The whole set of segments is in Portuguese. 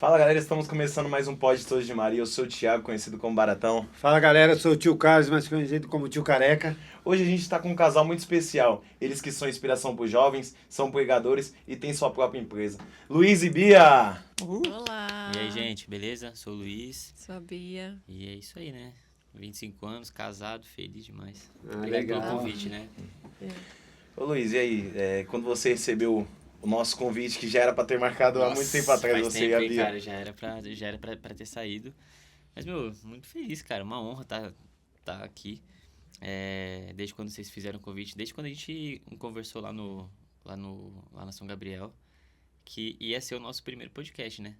Fala galera, estamos começando mais um Pod Todos de Maria. Eu sou o Thiago, conhecido como Baratão. Fala galera, eu sou o tio Carlos, mais conhecido como tio Careca. Hoje a gente está com um casal muito especial. Eles que são inspiração para os jovens, são pregadores e têm sua própria empresa. Luiz e Bia! Olá! E aí, gente, beleza? Sou o Luiz. Sou a Bia. E é isso aí, né? 25 anos, casado, feliz demais. Ah, Obrigado legal. pelo convite, né? Ô Luiz, e aí? Quando você recebeu o nosso convite, que já era para ter marcado há muito tempo atrás, faz você tempo, e a hein, Bia. cara, já era pra ter saído. Mas, meu, muito feliz, cara. Uma honra tá aqui. Desde quando vocês fizeram o convite, desde quando a gente conversou lá na São Gabriel, que ia ser o nosso primeiro podcast, né?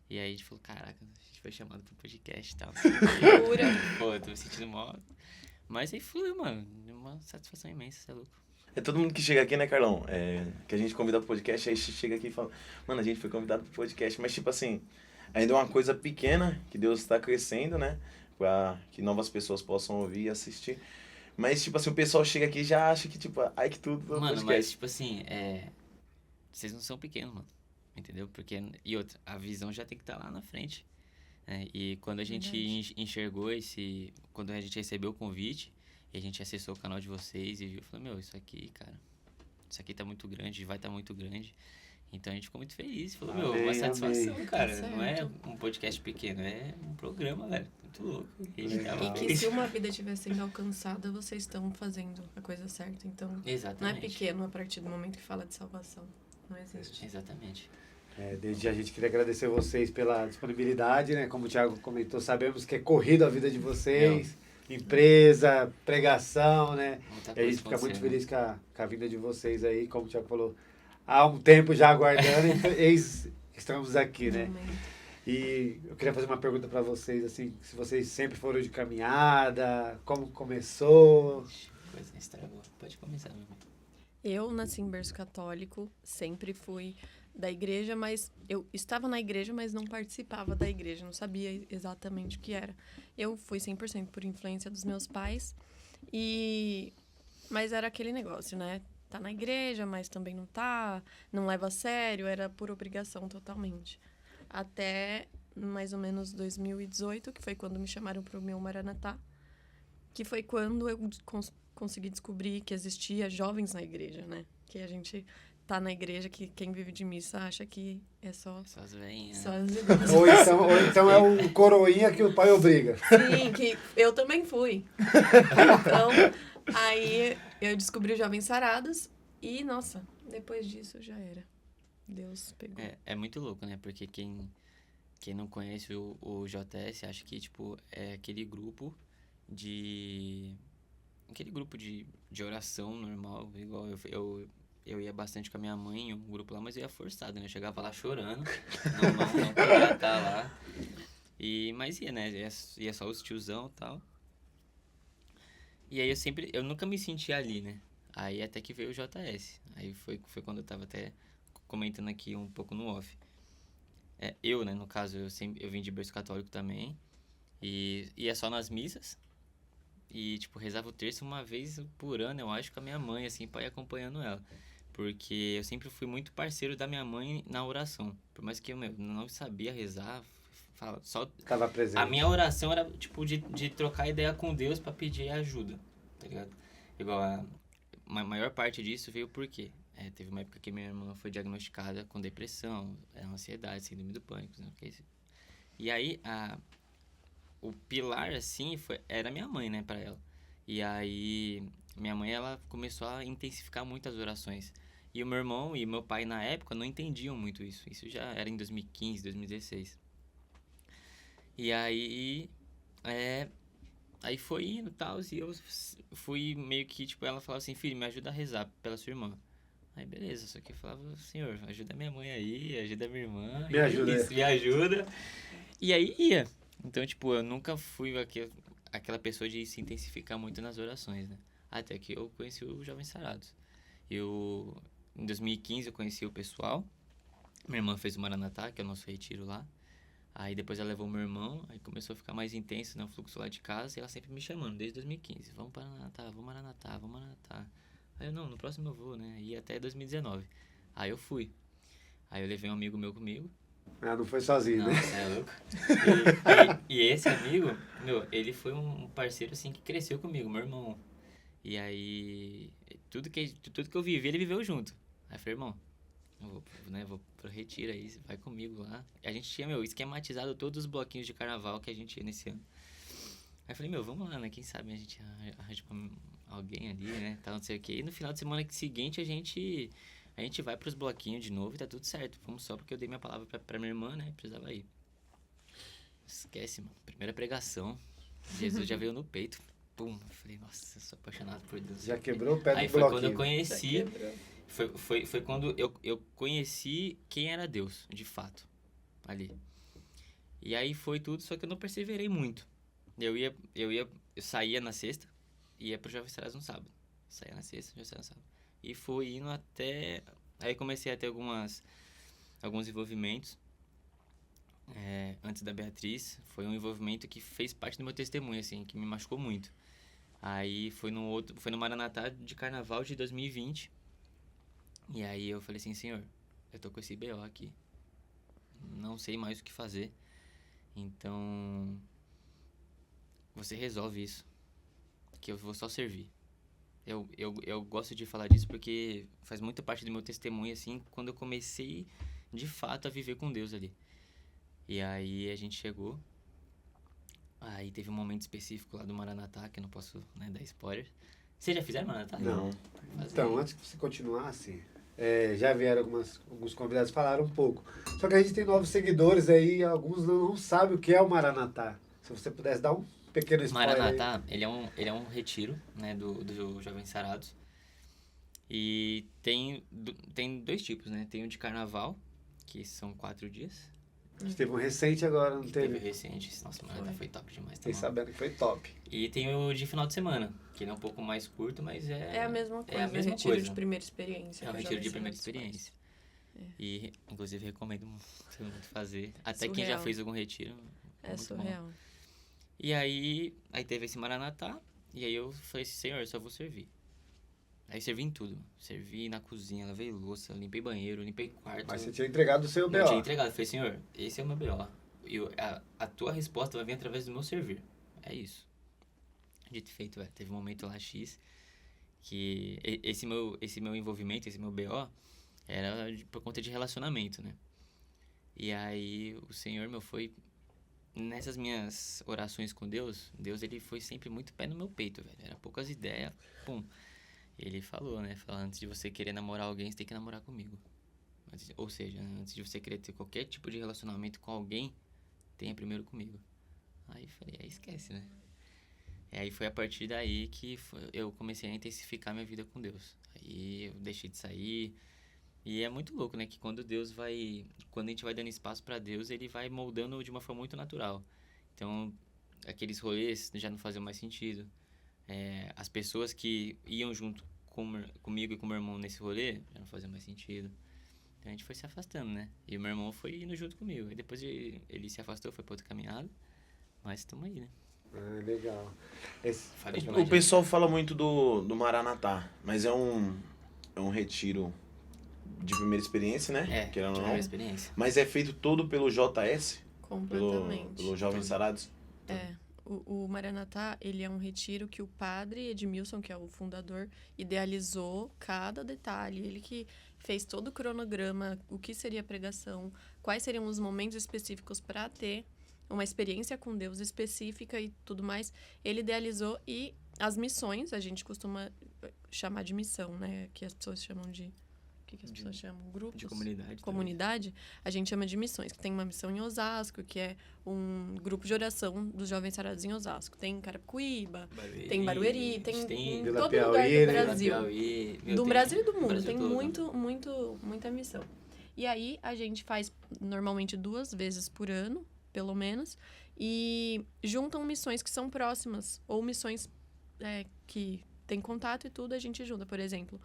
E aí a gente falou, caraca, a gente foi chamado pro podcast e tal. Pura. Pô, eu tô me sentindo mó. Mas aí fluiu, mano. Uma satisfação imensa, você é louco. É todo mundo que chega aqui, né, Carlão? Que a gente convida pro podcast, aí chega aqui e fala, mano, a gente foi convidado pro podcast, mas tipo assim, ainda é uma coisa pequena que Deus está crescendo, né? Pra que novas pessoas possam ouvir e assistir. Mas, tipo assim, o pessoal chega aqui e já acha que, tipo, ai que tudo no Mano, podcast. mas tipo assim, vocês não são pequenos, mano. Entendeu? Porque, e outra, a visão já tem que estar lá na frente. Né? E quando a gente enxergou quando a gente recebeu o convite, e a gente acessou o canal de vocês e viu, falou, meu, isso aqui, cara, isso aqui tá muito grande, vai tá muito grande. Então a gente ficou muito feliz, falou, meu, uma satisfação, amei. cara. Tá Não é certo. um podcast pequeno, é um programa, velho. Muito louco. E a gente Legal. tava E que feliz. se uma vida estiver sendo alcançada, vocês estão fazendo a coisa certa. Então, não é Exatamente. pequeno a partir do momento que fala de salvação. Não existe. Exatamente. Desde já a gente queria agradecer vocês pela disponibilidade, né? Como o Thiago comentou, sabemos que é corrido a vida de vocês, empresa, pregação, né? Muita E a coisa gente fica muito acontecendo. feliz com a vinda de vocês aí, como o Thiago falou, há um tempo já aguardando, e eis estamos aqui, né? Amém. E eu queria fazer uma pergunta para vocês, assim, se vocês sempre foram de caminhada, como começou? Coisa estragou. Pode começar, meu irmão. Eu nasci em berço católico, sempre fui da igreja, mas eu estava na igreja, mas não participava da igreja, não sabia exatamente o que era. Eu fui 100% por influência dos meus pais, mas era aquele negócio, né? Tá na igreja, mas também não tá, não leva a sério, era por obrigação totalmente. Até mais ou menos 2018, que foi quando me chamaram para o meu Maranatá, que foi quando eu consegui descobrir que existia jovens na igreja, né? Que a gente tá na igreja, que quem vive de missa acha que é só Só as veinhas. as ideias. Ou então é o coroinha que o pai obriga. Sim, que eu também fui. Então, aí eu descobri os Jovens Sarados e, nossa, depois disso já era. Deus pegou. É muito louco, né? Porque quem não conhece o JS acha que, tipo, é aquele grupo de... Aquele grupo de oração normal, igual eu ia bastante com a minha mãe em um grupo lá, mas eu ia forçado, né? Eu chegava lá chorando, não queria estar lá. Mas ia, né? Ia só os tiozão e tal. E aí eu nunca me senti ali, né? Aí até que veio o JS. Aí foi quando eu tava até comentando aqui um pouco no off. Né, no caso, eu vim de berço católico também. E ia só nas missas. E, tipo, rezava o terço uma vez por ano, eu acho, com a minha mãe, assim, pra ir acompanhando ela. Porque eu sempre fui muito parceiro da minha mãe na oração. Por mais que eu não sabia rezar, só Estava presente. a minha oração era, tipo, de trocar ideia com Deus pra pedir ajuda, tá ligado? Igual a maior parte disso veio por quê? Teve uma época que minha irmã foi diagnosticada com depressão, ansiedade, síndrome do pânico, né? E aí, o pilar, assim, era minha mãe, né, pra ela. E aí, minha mãe, ela começou a intensificar muito as orações. E o meu irmão e meu pai, na época, não entendiam muito isso. Isso já era em 2015, 2016. E aí, aí foi indo e tal, e eu fui meio que, tipo, ela falava assim, filho, me ajuda a rezar pela sua irmã. Aí, beleza, só que eu falava, senhor, ajuda minha mãe aí, ajuda minha irmã. Me ajuda. Isso, me ajuda. E aí ia. Então, tipo, eu nunca fui aquela pessoa de se intensificar muito nas orações, né? Até que eu conheci o Jovens Sarados. Em 2015, eu conheci o pessoal. Minha irmã fez o Maranatá, que é o nosso retiro lá. Aí depois ela levou meu irmão, aí começou a ficar mais intenso, né, o fluxo lá de casa, e ela sempre me chamando, desde 2015. Vamos para Maranatá, vamos Maranatá, vamos Maranatá. Aí eu, não, no próximo eu vou, né? E até 2019. Aí eu fui. Aí eu levei um amigo meu comigo. Ah, não foi sozinho, Não, né? você é louco. E esse amigo, meu, ele foi um parceiro, assim, que cresceu comigo, meu irmão. E aí, tudo que eu vivi, ele viveu junto. Aí eu falei, irmão, vou pro retiro aí, você vai comigo lá. A gente tinha, esquematizado todos os bloquinhos de carnaval que a gente ia nesse ano. Aí eu falei, vamos lá, né? Quem sabe a gente arranja alguém ali, né? Tal, não sei o quê. E no final de semana seguinte, a gente vai pros bloquinhos de novo e tá tudo certo. Vamos só porque eu dei minha palavra pra minha irmã, né? Precisava ir. Esquece, mano. Primeira pregação. Jesus já veio no peito. Pum. Eu falei, nossa, eu sou apaixonado por Deus. Já quebrou o pé Aí do foi bloquinho. quando eu conheci. Quebrou. Foi quando eu conheci quem era Deus, de fato. Ali. E aí foi tudo, só que eu não perseverei muito. Eu saía na sexta e ia pro Jovem Sarados no sábado. Saía na sexta, Jovem Sarados no sábado. E fui indo até... Aí comecei a ter alguns envolvimentos. Antes da Beatriz, foi um envolvimento que fez parte do meu testemunho, assim, que me machucou muito. Aí foi no Maranatá de Carnaval de 2020. E aí eu falei assim, Senhor, eu tô com esse BO aqui. Não sei mais o que fazer. Então, você resolve isso. Que eu vou só servir. Eu gosto de falar disso porque faz muita parte do meu testemunho, assim, quando eu comecei, de fato, a viver com Deus ali. E aí a gente chegou. Aí teve um momento específico lá do Maranatá, que eu não posso, né, dar spoiler. Vocês já fizeram Maranatá? Não. Fazer. Então, antes que você continuasse, já vieram alguns convidados falaram um pouco. Só que a gente tem novos seguidores aí, alguns não sabem o que é o Maranatá. Se você pudesse dar um pequeno spoiler. Maranatá, ele é um retiro, né, do Jovens Sarados. E tem dois tipos, né? Tem o de carnaval, que são 4 dias. A gente teve um recente agora, não Que teve? teve recente. Nossa, Maranatá foi top demais. Tá Fiquei bom. sabendo que foi top. E tem o de final de semana, que ele é um pouco mais curto, mas É a mesma coisa, É a mesma retiro coisa. de primeira experiência. É um que o retiro Jovem de primeira Sarados faz. experiência. E, inclusive, recomendo muito fazer. Até quem já Surreal. fez algum retiro. É muito bom. surreal. E aí teve esse Maranatá, e aí eu falei assim, Senhor, eu só vou servir. Aí servi em tudo. Servi na cozinha, lavei louça, limpei banheiro, limpei quarto. Mas você tinha entregado o seu BO. Eu tinha entregado. Falei, Senhor, esse é o meu BO. E a tua resposta vai vir através do meu servir. É isso. Dito e feito, teve um momento lá X que esse meu envolvimento, esse meu BO, era por conta de relacionamento, né? E aí o Senhor, foi... Nessas minhas orações com Deus, ele foi sempre muito pé no meu peito, velho. Era poucas ideias, pum. Ele falou, né? Antes de você querer namorar alguém, você tem que namorar comigo. Ou seja, antes de você querer ter qualquer tipo de relacionamento com alguém, tenha primeiro comigo. Aí eu falei, esquece, né? E aí foi a partir daí que eu comecei a intensificar minha vida com Deus. Aí eu deixei de sair. E é muito louco, né? Que quando a gente vai dando espaço pra Deus, ele vai moldando de uma forma muito natural. Então, aqueles rolês já não faziam mais sentido. As pessoas que iam junto comigo e com meu irmão nesse rolê já não faziam mais sentido. Então a gente foi se afastando, né? E o meu irmão foi indo junto comigo. E depois ele se afastou, foi pra outra caminhada. Mas estamos aí, né? Ah, legal. Falei O demais, pessoal fala muito do Maranatá, mas é um retiro de primeira experiência, né? que Querendo ou é não. uma experiência. Mas é feito todo pelo JS? Completamente. Pelo Jovens Sarados? O Maranatá, ele é um retiro que o padre Edmilson, que é o fundador, idealizou cada detalhe. Ele que fez todo o cronograma, o que seria a pregação, quais seriam os momentos específicos para ter uma experiência com Deus específica e tudo mais. Ele idealizou, e as missões, a gente costuma chamar de missão, né? Que as pessoas chamam de... O que as pessoas chamam? Grupos? De comunidade. Comunidade, a gente chama de missões, que tem uma missão em Osasco, que é um grupo de oração dos Jovens Sarados em Osasco. Tem em Carapicuíba, tem em Barueri, tem em Vila todo Piauí, lugar do né? Brasil. Do Brasil e do mundo, Brasil tem todo. muita missão. E aí, a gente faz normalmente 2 vezes por ano, pelo menos, e juntam missões que são próximas, ou missões que tem contato e tudo, a gente junta. Por exemplo,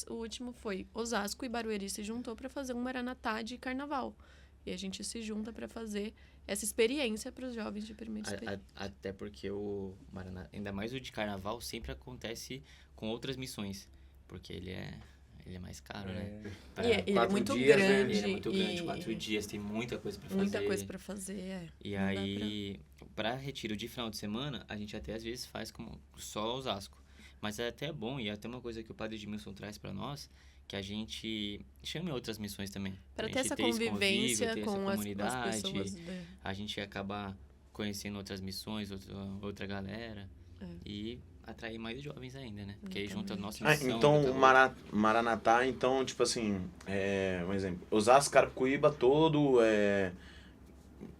o último foi Osasco e Barueri se juntou para fazer um Maranatá de carnaval. E a gente se junta para fazer essa experiência para os jovens de primeira experiência. Até porque o Maranatá, ainda mais o de carnaval, sempre acontece com outras missões. Porque ele é ele é mais caro, né? E ele é 4 muito dias, né? grande. Ele é muito grande, e 4 dias, tem muita coisa pra fazer. muita coisa pra fazer, E Não dá aí, pra retiro de final de semana, a gente até às vezes faz como só Osasco. Mas é até bom, e é até uma coisa que o Padre Edmilson traz pra nós, que a gente chame outras missões também. Pra A ter gente essa ter esse convivência convívio, ter com essa as comunidade, pessoas. a gente acabar conhecendo outras missões, outra galera, e atrair mais jovens ainda, né? Porque aí junta a nossa missão. Então, junta o outra. Maranatá, então, tipo assim, um exemplo, Osasco, Carapicuíba todo,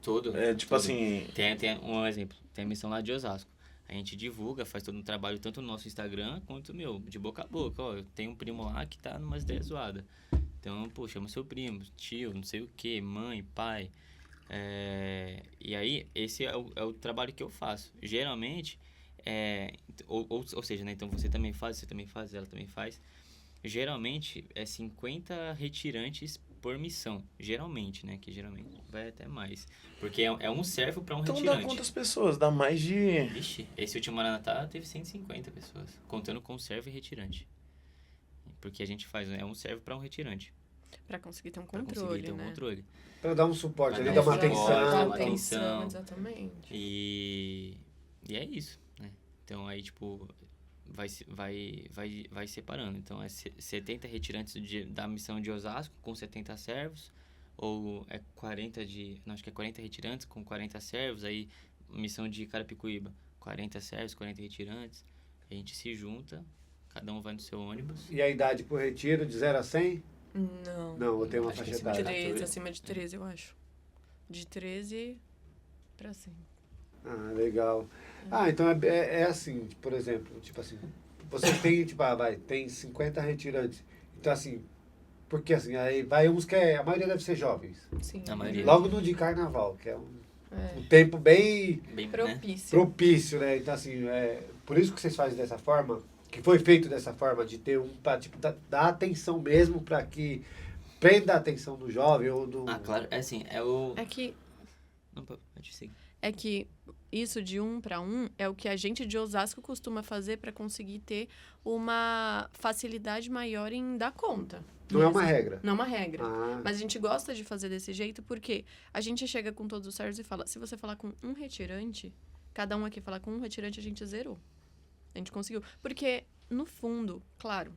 Todo. tipo todo. assim, Tem um exemplo, tem a missão lá de Osasco. A gente divulga, faz todo um trabalho, tanto no nosso Instagram, quanto, de boca a boca. Ó, eu tenho um primo lá que tá numas ideias zoadas. Então, pô, chama seu primo, tio, não sei o que, mãe, pai. E aí, esse é o trabalho que eu faço. Geralmente, ou seja, né? Então você também faz, ela também faz. Geralmente, 50 retirantes por missão. Geralmente, né? Que geralmente vai até mais. Porque é um servo para um então retirante. dá quantas pessoas? Dá mais de... Vixe, esse último Maranatá teve 150 pessoas, contando com servo e retirante. Porque a gente faz, um servo para um retirante. Pra conseguir ter um Pra controle, conseguir ter um né? controle. Pra dar um suporte Pra ali, dar dar uma um suporte, atenção. dar uma atenção. Exatamente. E é isso, né? Então aí, tipo, vai separando. Então é 70 retirantes da missão de Osasco com 70 servos. Ou é 40 acho que é 40 retirantes com 40 servos. Aí, missão de Carapicuíba, 40 servos, 40 retirantes. A gente se junta, cada um vai no seu ônibus. E a idade pro retiro, de 0 a 100? Não. Não, eu tenho uma Acho que faixa acima de etária. 13, acima de 13, eu acho. De 13 pra cima. Ah, legal. Então é assim, por exemplo, tipo assim, você tem, tipo, tem 50 retirantes. Então, assim, porque assim, aí vai uns que a maioria deve ser jovens. Sim. A maioria. Logo no de carnaval, que é um É. tempo bem Bem, né? Propício. propício, né? Então, assim, por isso que vocês fazem dessa forma, que foi feito dessa forma, de ter pra, tipo, dar atenção mesmo para que prenda a atenção do jovem ou do... Ah, claro, é assim, é o... É que Não, pode seguir. É que isso de 1 para 1 é o que a gente de Osasco costuma fazer para conseguir ter uma facilidade maior em dar conta. Não é uma mesmo. regra. Não é uma regra. Ah, Mas a gente gosta de fazer desse jeito porque a gente chega com todos os servos e fala, se você falar com um retirante, cada um aqui falar com um retirante, a gente zerou. A gente conseguiu. Porque, no fundo, claro,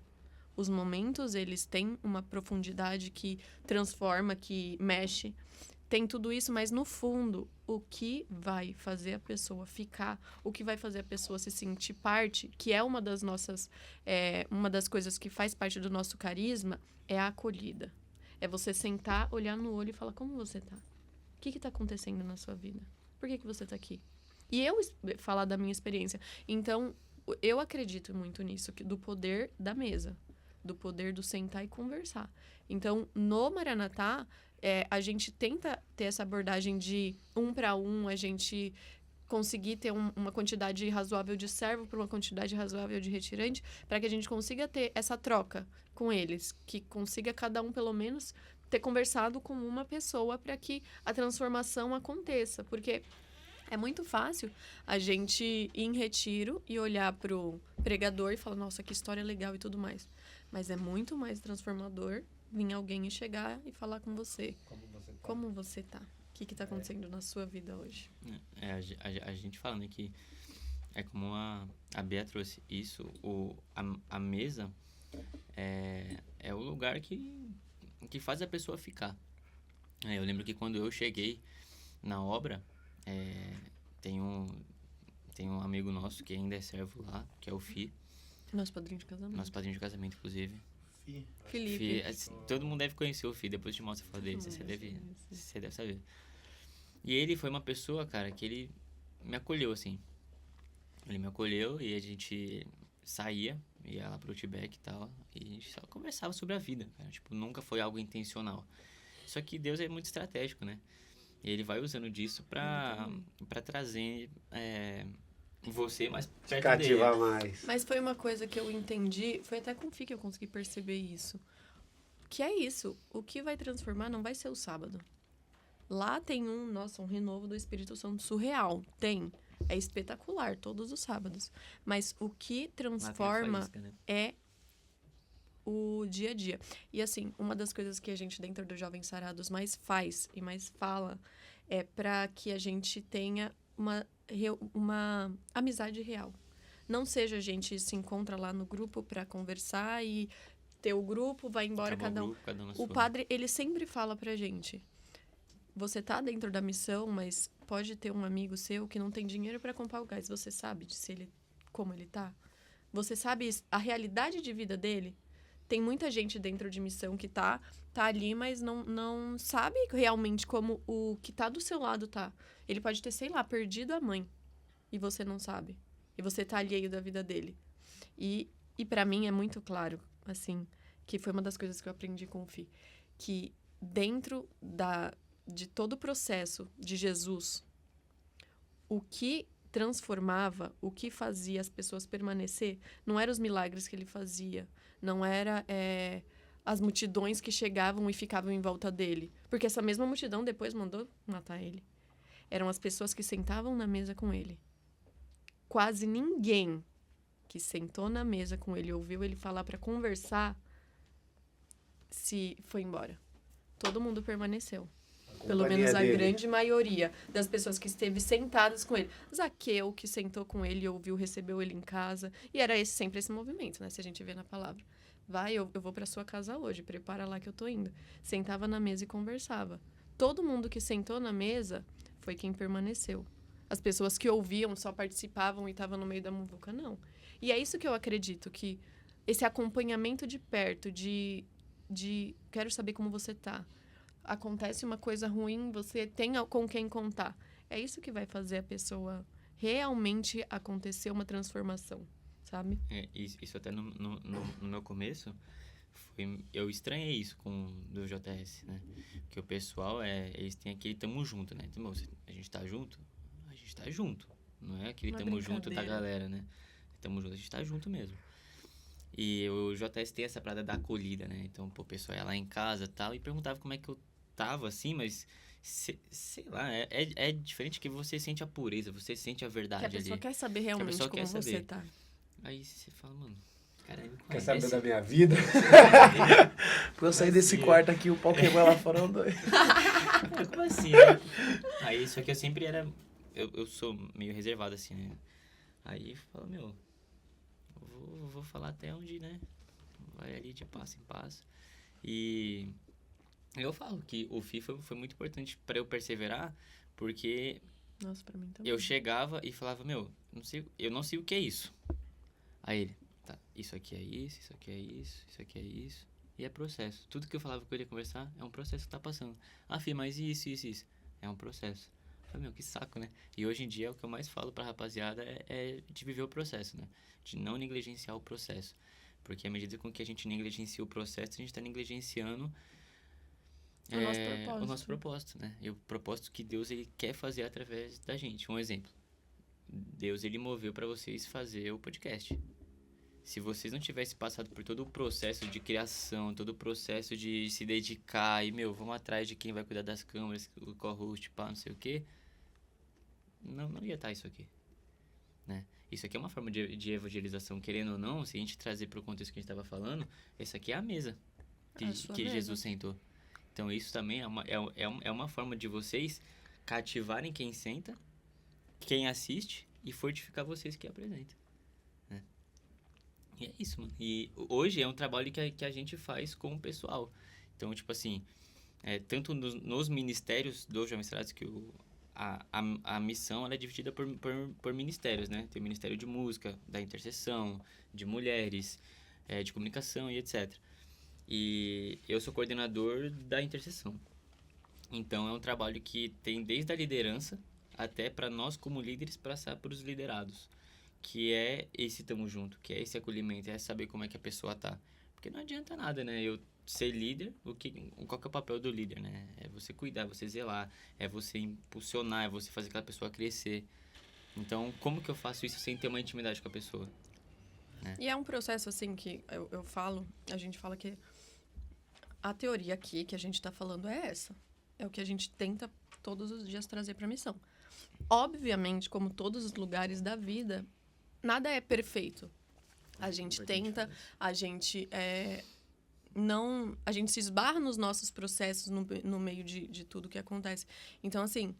os momentos, eles têm uma profundidade que transforma, que mexe. Tem tudo isso, mas no fundo, o que vai fazer a pessoa ficar, o que vai fazer a pessoa se sentir parte, que é uma das nossas, uma das coisas que faz parte do nosso carisma, é a acolhida. É você sentar, olhar no olho e falar, como você tá? O que tá acontecendo na sua vida? Por que você tá aqui? E eu falar da minha experiência. Então, eu acredito muito nisso, do poder da mesa, do poder do sentar e conversar. Então, no Maranatá, a gente tenta ter essa abordagem de 1 para 1, a gente conseguir ter uma quantidade razoável de servo para uma quantidade razoável de retirante, para que a gente consiga ter essa troca com eles, que consiga cada um, pelo menos, ter conversado com uma pessoa para que a transformação aconteça. Porque é muito fácil a gente ir em retiro e olhar pro pregador e falar, nossa, que história legal e tudo mais. Mas é muito mais transformador vir alguém e chegar e falar com você. Como você tá? O que tá acontecendo na sua vida hoje? A gente fala, né, que é como a Bea trouxe isso, a mesa é o lugar que faz a pessoa ficar. Eu lembro que quando eu cheguei na obra, tem um amigo nosso que ainda é servo lá, que é o Fi. Nosso padrinho de casamento. Nosso padrinho de casamento, inclusive. Felipe. Fi, assim, todo mundo deve conhecer o Fi, depois eu te mostro a foto dele, você deve saber. E ele foi uma pessoa, cara, que ele me acolheu, assim. Ele me acolheu e a gente ia lá pro Outback e tal, e a gente só conversava sobre a vida, cara. Tipo, nunca foi algo intencional. Só que Deus é muito estratégico, né? E ele vai usando disso pra trazer você mais perto cativar dele. mais. Mas foi uma coisa que eu entendi, foi até com o Fih que eu consegui perceber isso. Que é isso, o que vai transformar não vai ser o sábado. Lá tem um renovo do Espírito Santo surreal. Tem. É espetacular, todos os sábados. Mas o que transforma faísca, né? é o dia a dia. E assim, uma das coisas que a gente dentro do Jovens Sarados mais faz e mais fala é para que a gente tenha uma amizade real. Não seja a gente se encontra lá no grupo para conversar e ter o grupo, vai embora Acabou cada um. o grupo, cada um na O sua. padre, ele sempre fala pra gente: você tá dentro da missão, mas pode ter um amigo seu que não tem dinheiro para comprar o gás. Você sabe como ele tá? Você sabe a realidade de vida dele? Tem muita gente dentro de missão que tá ali, mas não sabe realmente como o que tá do seu lado tá. Ele pode ter, sei lá, perdido a mãe. E você não sabe. E você tá alheio da vida dele. E para mim é muito claro, assim, que foi uma das coisas que eu aprendi com o Fih, que dentro de todo o processo de Jesus, o que transformava, o que fazia as pessoas permanecer, não eram os milagres que ele fazia, não era as multidões que chegavam e ficavam em volta dele, porque essa mesma multidão depois mandou matar ele. Eram as pessoas que sentavam na mesa com ele. Quase ninguém que sentou na mesa com ele, ouviu ele falar para conversar, se foi embora. Todo mundo permaneceu. Pelo menos a grande maioria das pessoas que esteve sentadas com ele. Zaqueu, que sentou com ele, ouviu, recebeu ele em casa. E era sempre esse movimento, né? Se a gente vê na palavra. Vai, eu vou para sua casa hoje, prepara lá que eu tô indo. Sentava na mesa e conversava. Todo mundo que sentou na mesa foi quem permaneceu. As pessoas que ouviam só participavam e estavam no meio da muvuca, não. E é isso que eu acredito, que esse acompanhamento de perto, de quero saber como você tá. Acontece uma coisa ruim, você tem com quem contar. É isso que vai fazer a pessoa realmente acontecer uma transformação, sabe? Isso até no meu começo, eu estranhei isso do JS, né? Porque o pessoal, eles têm aquele tamo junto, né? Então, a gente tá junto? A gente tá junto. Não é aquele tamo junto da galera, né? Tamo junto, a gente tá junto mesmo. E o JS tem essa parada da acolhida, né? Então, o pessoal ia lá em casa e tal, e perguntava como é que eu tava, assim, mas sei lá, é diferente que você sente a pureza, você sente a verdade ali. Que a pessoa quer saber realmente como você tá. Aí você fala, mano, cara, quer saber da minha vida? Pra eu sair desse quarto aqui, o pau quebrou lá fora, doido. Como assim, né? Aí, só que eu sempre era... Eu sou meio reservado, assim, né? Aí, fala, vou falar até onde, né? Vai ali de passo em passo. E eu falo que o Fih foi muito importante pra eu perseverar, porque Nossa, pra mim também. eu chegava e falava, eu não sei o que é isso. Aí ele, tá, isso aqui é isso, isso aqui é isso, isso aqui é isso. E é processo. Tudo que eu falava com ele ia conversar é um processo que tá passando. Ah, Fih, mas isso. É um processo. Eu falei, que saco, né? E hoje em dia o que eu mais falo pra rapaziada é de viver o processo, né? De não negligenciar o processo. Porque à medida com que a gente negligencia o processo, a gente tá negligenciando o nosso propósito, né? E o propósito que Deus ele quer fazer através da gente. Um exemplo. Deus ele moveu para vocês fazer o podcast. Se vocês não tivessem passado por todo o processo de criação, todo o processo de se dedicar e, vamos atrás de quem vai cuidar das câmeras, o co-host, não sei o quê, não ia estar isso aqui, né? Isso aqui é uma forma de evangelização, querendo ou não, se a gente trazer para o contexto que a gente estava falando, essa aqui é a mesa que Jesus sentou. Então, isso também é uma forma de vocês cativarem quem senta, quem assiste e fortificar vocês que apresentam, né? E é isso, mano. E hoje é um trabalho que a gente faz com o pessoal. Então, tipo assim, tanto nos ministérios dos Jovens Sarados, que a missão ela é dividida por ministérios, né? Tem o Ministério de Música, da Intercessão, de Mulheres, de Comunicação e etc. E eu sou coordenador da Intercessão. Então, é um trabalho que tem desde a liderança até para nós como líderes passar para os liderados, que é esse tamo junto, que é esse acolhimento, é saber como é que a pessoa tá. Porque não adianta nada, né? Eu ser líder, qual que é o papel do líder, né? É você cuidar, é você zelar, é você impulsionar, é você fazer aquela pessoa crescer. Então, como que eu faço isso sem ter uma intimidade com a pessoa? Né? E é um processo, assim, que a gente fala que a teoria aqui que a gente tá falando é essa. É o que a gente tenta todos os dias trazer pra missão. Obviamente, como todos os lugares da vida, nada é perfeito. A gente tenta, a gente a gente se esbarra nos nossos processos no meio de tudo que acontece. Então, assim,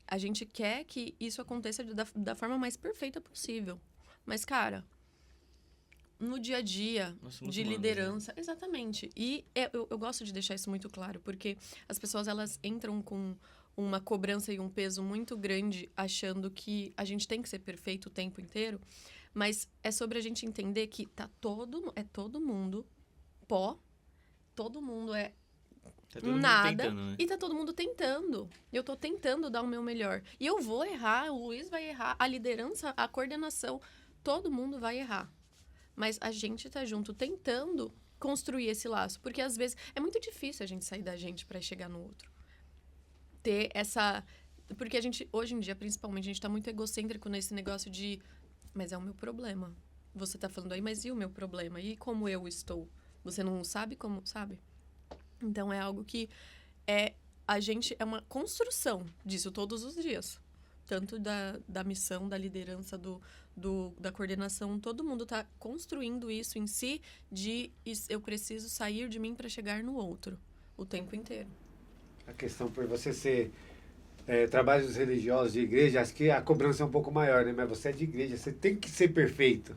a gente quer que isso aconteça da forma mais perfeita possível. Mas, cara, no dia a dia Nós somos de humanos, liderança, exatamente. E eu gosto de deixar isso muito claro, porque as pessoas, elas entram com uma cobrança e um peso muito grande, achando que a gente tem que ser perfeito o tempo inteiro. Mas é sobre a gente entender que todo mundo pó, todo mundo é Tá todo mundo nada, tentando, né? e tá todo mundo tentando. Eu tô tentando dar o meu melhor. E eu vou errar, o Luiz vai errar, a liderança, a coordenação, todo mundo vai errar. Mas a gente tá junto tentando construir esse laço. Porque às vezes é muito difícil a gente sair da gente pra chegar no outro. Ter essa... Porque a gente, hoje em dia, principalmente, a gente tá muito egocêntrico nesse negócio de... Mas é o meu problema. Você tá falando aí, mas e o meu problema? E como eu estou? Você não sabe como... Sabe? Então, é algo que a gente... É uma construção disso todos os dias. Tanto da missão, da liderança, da coordenação. Todo mundo está construindo isso em si eu preciso sair de mim para chegar no outro. O tempo inteiro. A questão por você ser trabalhos religiosos de igreja, acho que a cobrança é um pouco maior, né? Mas você é de igreja, você tem que ser perfeito.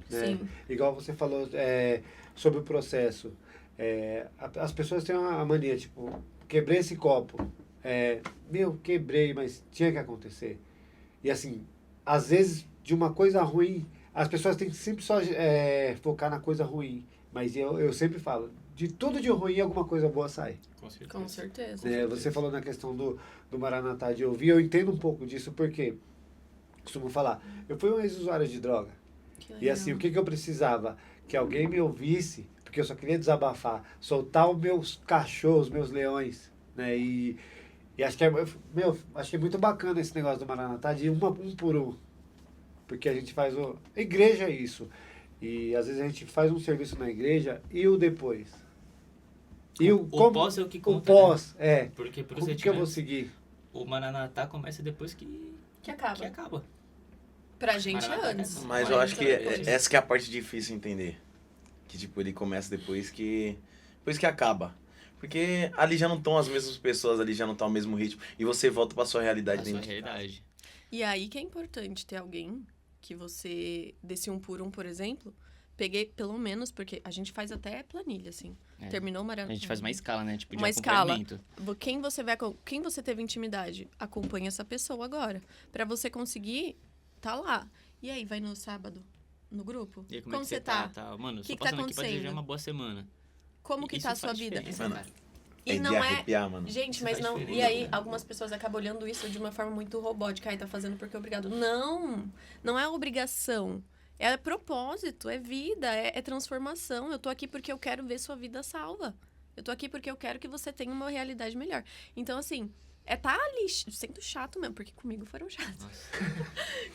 Né? Sim. Igual você falou sobre o processo. As pessoas têm uma mania, tipo, quebrei esse copo. Quebrei, mas tinha que acontecer. E assim, às vezes, de uma coisa ruim, as pessoas têm que sempre só focar na coisa ruim. Mas eu sempre falo, de tudo de ruim, alguma coisa boa sai. Com certeza. Você falou na questão do Maranatá de ouvir, eu entendo um pouco disso, porque costumo falar, eu fui um ex-usuário de droga. E assim, o que eu precisava? Que alguém me ouvisse, porque eu só queria desabafar, soltar os meus cachorros, os meus leões, né? E acho que acho que é muito bacana esse negócio do Maranatá, de um por um. Porque a gente faz a igreja é isso. E às vezes a gente faz um serviço na igreja e o depois. E o pós é o que conta, o pós, Porque por como isso que eu vou seguir? O Maranatá começa depois que acaba. Pra gente é Maranatá antes. Mas eu acho que essa que é a parte difícil de entender. Que, tipo, ele começa depois que acaba. Porque ali já não estão as mesmas pessoas, ali já não tá o mesmo ritmo. E você volta pra sua realidade A sua dentro de realidade. E aí que é importante ter alguém que você, desse 1 por 1, por exemplo, peguei pelo menos, porque a gente faz até planilha, assim. Terminou o A gente faz uma escala, né? Tipo, de uma escala. acompanhamento. Quem você teve intimidade, acompanha essa pessoa agora. Pra você conseguir tá lá. E aí, vai no sábado, no grupo? E aí, como é que você tá? Mano, Que só que tá passando aqui pra desejar acontecendo? uma boa semana. Como que Isso tá a sua faz vida? diferença, Mano, cara. E É de não arrepiar, mano. Gente, Isso mas faz não. diferença, E aí, cara. algumas pessoas acabam olhando isso de uma forma muito robótica. Ai, tá fazendo porque é obrigado. Não é obrigação. É propósito, é vida, é transformação. Eu tô aqui porque eu quero ver sua vida salva. Eu tô aqui porque eu quero que você tenha uma realidade melhor. Então, assim, tá ali sendo chato mesmo, porque comigo foram chatos.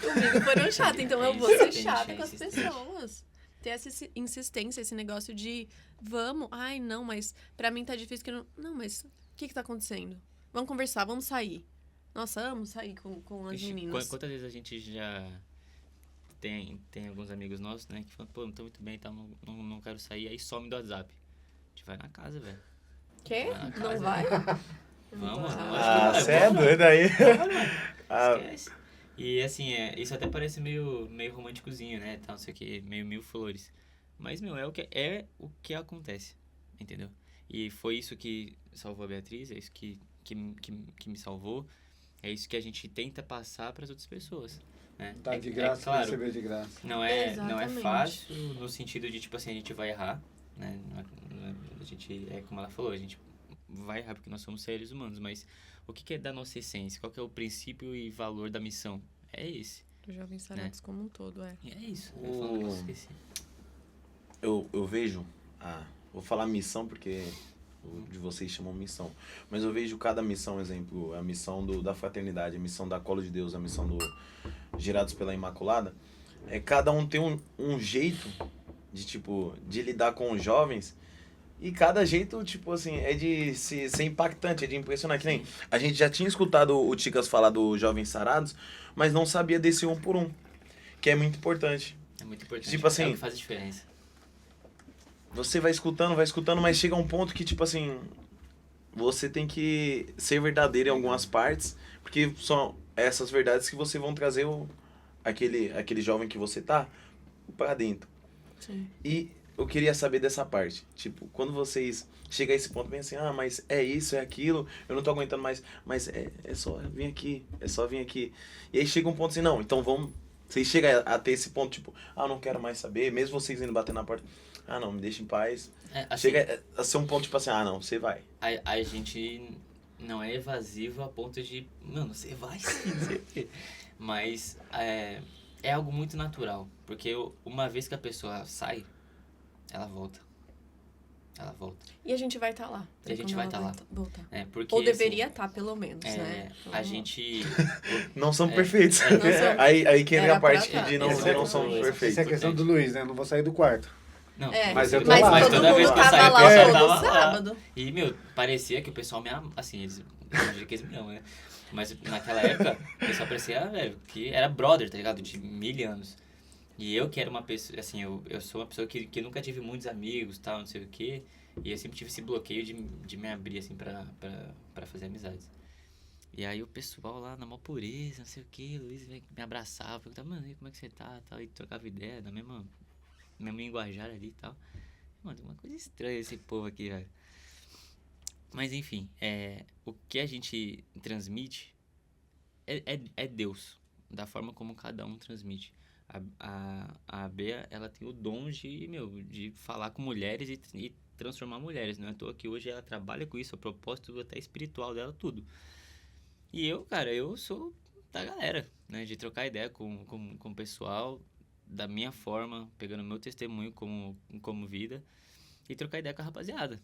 Comigo foram chatos, então eu vou ser chata com as pessoas. Ter essa insistência, esse negócio de vamos, ai não, mas pra mim tá difícil que eu não, mas o que tá acontecendo? Vamos conversar, vamos sair. Nossa, amo sair com as meninas. Quantas vezes a gente já tem alguns amigos nossos, né, que falam, pô, não tô muito bem, tá, não quero sair, aí some do WhatsApp. A gente vai na casa, velho. Quê? Vai na casa. Não vai? Vamos, Você é doido aí. Esquece. E assim, isso até parece meio românticozinho, né? Tal, não sei o que, meio mil flores. Mas, meu, é o que acontece, entendeu? E foi isso que salvou a Beatriz, é isso que me salvou, é isso que a gente tenta passar para as outras pessoas, né? Tá de graça, claro, receber de graça. não é Exatamente. fácil no sentido de, tipo assim, a gente vai errar, né? A gente, como ela falou, a gente vai errar porque nós somos seres humanos, mas o que é da nossa essência? Qual que é o princípio e valor da missão? É esse. Os jovens sarados como um todo, E é isso. Eu falo que eu esqueci. Eu vejo, vou falar missão porque o de vocês chamam missão, mas eu vejo cada missão, exemplo, a missão da fraternidade, a missão da Colo de Deus, a missão do Gerados pela Imaculada, cada um tem um jeito de lidar com os jovens, e cada jeito, tipo assim, é de ser impactante, é de impressionar, que nem a gente já tinha escutado o Ticas falar do Jovens Sarados, mas não sabia desse 1 por 1, que é muito importante. É muito importante. Tipo assim, É o que faz a diferença. você vai escutando, mas chega um ponto que, tipo assim, você tem que ser verdadeiro em algumas partes, porque são essas verdades que você vão trazer aquele jovem que você tá pra dentro. Sim. E eu queria saber dessa parte. Tipo, quando vocês chegam a esse ponto, bem assim, mas é isso, é aquilo, eu não tô aguentando mais, mas é só vir aqui, é só vir aqui. E aí chega um ponto assim, não, então vamos. Vocês chegam a ter esse ponto, tipo, eu não quero mais saber, mesmo vocês indo bater na porta, não, me deixa em paz. Assim, Chega a ser um ponto, tipo assim, não, você vai. a gente não é evasivo a ponto de, mano, você vai sim, não sei o quê. Mas é algo muito natural, porque uma vez que a pessoa sai, ela volta. Ela volta. E a gente vai estar lá. E a gente vai estar lá. Voltar. Porque, Ou deveria assim, estar, pelo menos, né? a gente... Não somos perfeitos. Não somos. Aí que vem Era a parte pra de tá. não somos Exatamente. perfeitos. Isso é questão do Luiz, né? Eu não vou sair do quarto. Não, Mas eu tô mas lá. mas todo toda mundo vez que eu tava saio, o lá pessoal todo tava lá. sábado. E, meu, parecia que o pessoal me ama, assim, eles imaginam que eles me amam, né? Mas naquela época, o pessoal parecia, velho, que era brother, tá ligado? De 1000 anos. E eu que era uma pessoa, assim, eu sou uma pessoa que nunca tive muitos amigos, tal, não sei o quê. E eu sempre tive esse bloqueio de me abrir, assim, pra fazer amizades. E aí o pessoal lá, na maior pureza, não sei o quê, Luiz me abraçava, perguntava, mano, e como é que você tá, tal, e trocava ideia, na mesma linguajar ali e tal. Mano, tem uma coisa estranha esse povo aqui, velho. Mas enfim, o que a gente transmite é Deus, da forma como cada um transmite. A Bea, ela tem o dom de falar com mulheres e transformar mulheres. Não é à toa que hoje ela trabalha com isso, o propósito até espiritual dela, tudo. E eu, cara, eu sou da galera, né? De trocar ideia com o pessoal, da minha forma, pegando meu testemunho como vida, e trocar ideia com a rapaziada.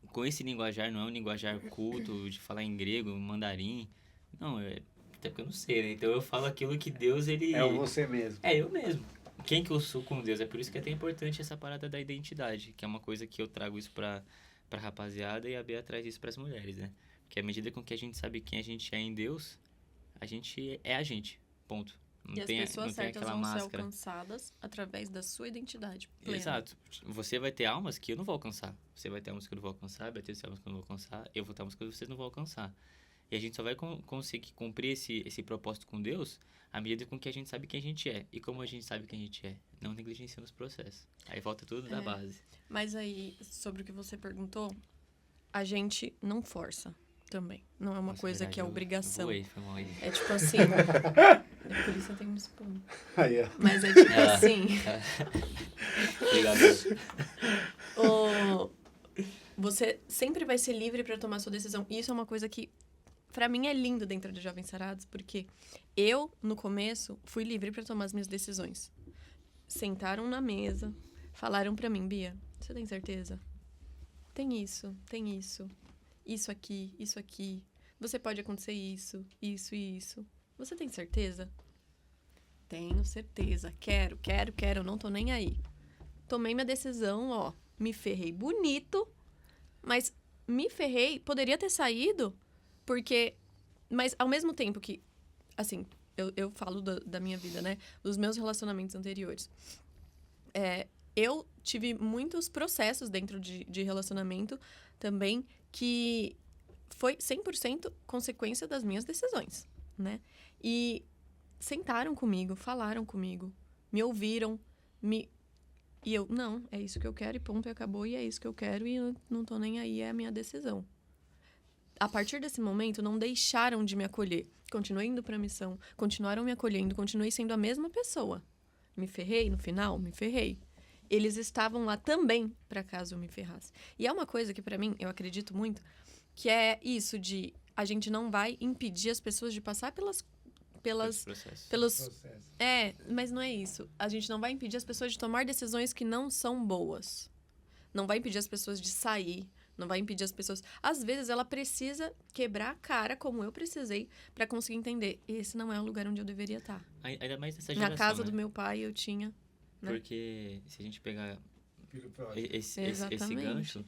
Com esse linguajar, não é um linguajar culto, de falar em grego, mandarim. Não, até porque eu não sei, né? Então eu falo aquilo que Deus, ele... É você mesmo. É eu mesmo. Quem que eu sou com Deus. É por isso que é até importante essa parada da identidade, que é uma coisa que eu trago isso pra rapaziada e a Bea traz isso pras mulheres, né? Porque à medida com que a gente sabe quem a gente é em Deus, a gente é a gente. Ponto. Não E as tem, pessoas não tem certas aquela vão ser máscara. alcançadas através da sua identidade plena. Exato. Você vai ter almas que eu não vou alcançar. Você vai ter almas que eu não vou alcançar, vai ter almas que eu não vou alcançar, eu vou ter almas que vocês não vão alcançar. E a gente só vai conseguir cumprir esse propósito com Deus à medida com que a gente sabe quem a gente é. E como a gente sabe quem a gente é? Não negligenciando os processos. Aí volta tudo da base. Mas aí, sobre o que você perguntou, a gente não força também. Não é uma Nossa, coisa verdade, que é eu obrigação. voei, foi mal aí. É tipo assim... por isso eu tenho me expondo. Aí, ó. Mas é tipo assim... Obrigado. Você sempre vai ser livre para tomar sua decisão. E isso é uma coisa que, pra mim, é lindo dentro de Jovens Sarados, porque eu, no começo, fui livre para tomar as minhas decisões. Sentaram na mesa, falaram pra mim, Bia, você tem certeza? Tem isso, isso aqui. Você pode acontecer isso e isso. Você tem certeza? Tenho certeza. Quero, não tô nem aí. Tomei minha decisão, me ferrei bonito, mas me ferrei, poderia ter saído, porque... Mas ao mesmo tempo que, assim, eu falo da minha vida, né? Dos meus relacionamentos anteriores. Eu tive muitos processos dentro de relacionamento também que foi 100% consequência das minhas decisões, né? E sentaram comigo, falaram comigo, me ouviram, E eu, não, é isso que eu quero e ponto, e acabou, e é isso que eu quero e eu não tô nem aí, é a minha decisão. A partir desse momento, não deixaram de me acolher. Continuei indo pra missão, continuaram me acolhendo, continuei sendo a mesma pessoa. Me ferrei no final? Me ferrei. Eles estavam lá também para caso eu me ferrasse. E é uma coisa que pra mim, eu acredito muito, que é isso de a gente não vai impedir as pessoas de passar pelos Processo. mas não é isso. A gente não vai impedir as pessoas de tomar decisões que não são boas. Não vai impedir as pessoas de sair. Não vai impedir as pessoas... Às vezes, ela precisa quebrar a cara, como eu precisei, pra conseguir entender. Esse não é o lugar onde eu deveria estar. Ainda mais nessa geração, Na casa né? do meu pai, eu tinha... né? Porque se a gente pegar Filho pródigo. esse Exatamente. gancho,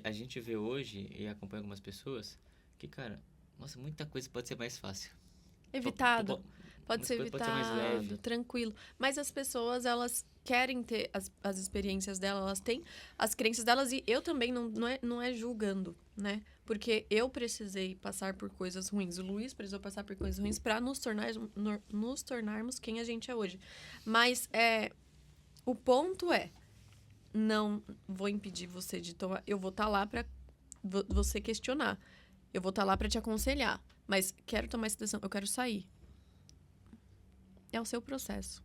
a gente vê hoje e acompanha algumas pessoas que, cara, nossa, muita coisa pode ser mais fácil. Evitado. Pode ser Pode ser mais evitado, leve. tranquilo. Mas as pessoas, elas querem ter as experiências delas, elas têm as crenças delas, e eu também não é julgando, né? Porque eu precisei passar por coisas ruins, o Luiz precisou passar por coisas ruins para nos tornarmos quem a gente é hoje. Mas o ponto é, não vou impedir você de tomar, eu vou estar lá para você questionar, eu vou estar lá para te aconselhar, mas quero tomar essa decisão, eu quero sair. É o seu processo.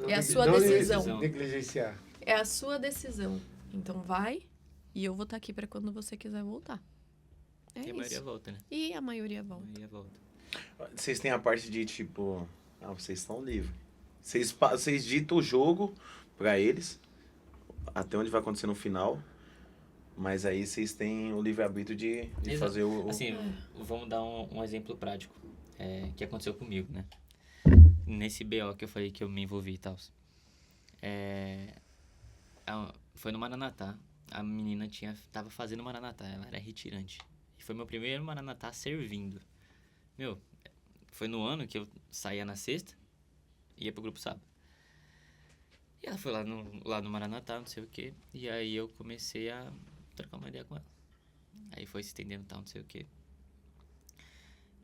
É a sua decisão. Negligenciar. É a sua decisão. Então vai, e eu vou estar aqui para quando você quiser voltar. É E a isso. maioria volta, né? E a maioria A volta. maioria volta. Vocês têm a parte de, tipo... vocês estão livres. Vocês ditam o jogo pra eles, até onde vai acontecer no final, mas aí vocês têm o livre-arbítrio de Exato. fazer o... Assim, vamos dar um exemplo prático que aconteceu comigo, né? Nesse BO que eu falei que eu me envolvi e tal. Foi no Maranatá. A menina tava fazendo Maranatá, ela era retirante. E foi meu primeiro Maranatá servindo. Meu, foi no ano que eu saía na sexta e ia pro grupo sábado. E ela foi lá no Maranatá, não sei o quê. E aí eu comecei a trocar uma ideia com ela. Aí foi se estendendo e tal, não sei o quê.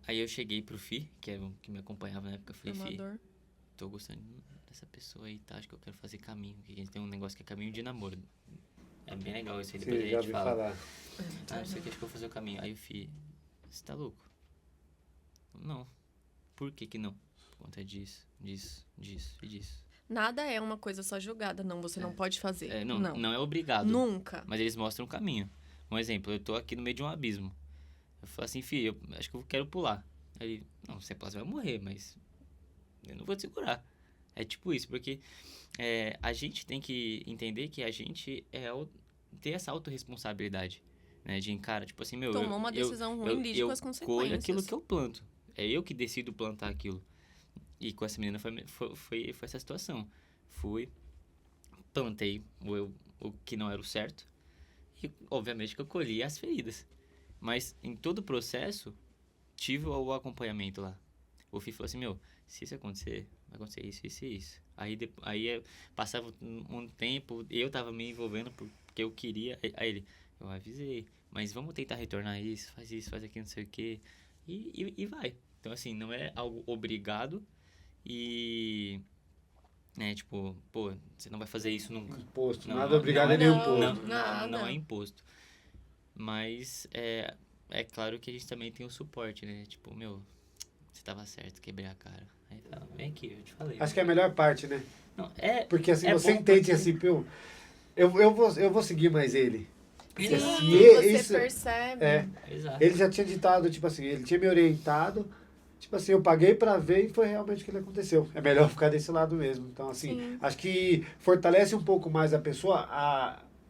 Aí eu cheguei pro Fi, que era o que me acompanhava na época. Eu falei, Fi, Formador. tô gostando dessa pessoa aí, tá? Acho que eu quero fazer caminho. Que a gente tem um negócio que é caminho de namoro. É bem legal isso aí, depois Sim, a já gente ouvi fala. falar. Ah, não sei o que, acho que eu vou fazer o caminho. Aí o Fi, você tá louco? Não. Por que não? Por conta disso e disso. Nada é uma coisa só jogada. Não, você não pode fazer. Não é obrigado. Nunca. Mas eles mostram o caminho. Um exemplo, eu tô aqui no meio de um abismo. Eu falo assim, Fi, eu acho que eu quero pular. Aí ele, não, você vai morrer, mas eu não vou te segurar. É tipo isso, porque a gente tem que entender que a gente ter essa autorresponsabilidade, né? De encarar, tipo assim, meu... Tomou uma decisão ruim, lide com as colho consequências. aquilo que eu planto. É eu que decido plantar aquilo. E com essa menina foi essa situação. Plantei o que não era o certo. E, obviamente, que eu colhi as feridas. Mas, em todo o processo, tive o acompanhamento lá. O Fih falou assim, meu, se isso acontecer, vai acontecer isso, isso e isso. Aí passava um tempo, eu tava me envolvendo porque eu queria. Aí ele, eu avisei, mas vamos tentar retornar isso, faz aquilo, não sei o quê. E vai. Então, assim, não é algo obrigado e... né, tipo, pô, você não vai fazer isso nunca. Imposto. Não, Nada obrigado é nenhum não, imposto. Nada. Não é imposto. Mas é claro que a gente também tem o suporte, né? Tipo, meu, você tava certo, quebrei a cara. Aí fala, vem aqui, eu te falei. Acho que é a melhor parte, né? Não, Porque assim, é você bom entende porque- assim, pô, eu vou seguir mais ele. Sim, Porque Exato. você isso- percebe. Exato. Ele já tinha ditado, tipo assim, ele tinha me orientado, tipo assim, eu paguei pra ver e foi realmente o que aconteceu. É melhor ficar desse lado mesmo. Então, assim, Sim. acho que fortalece um pouco mais a pessoa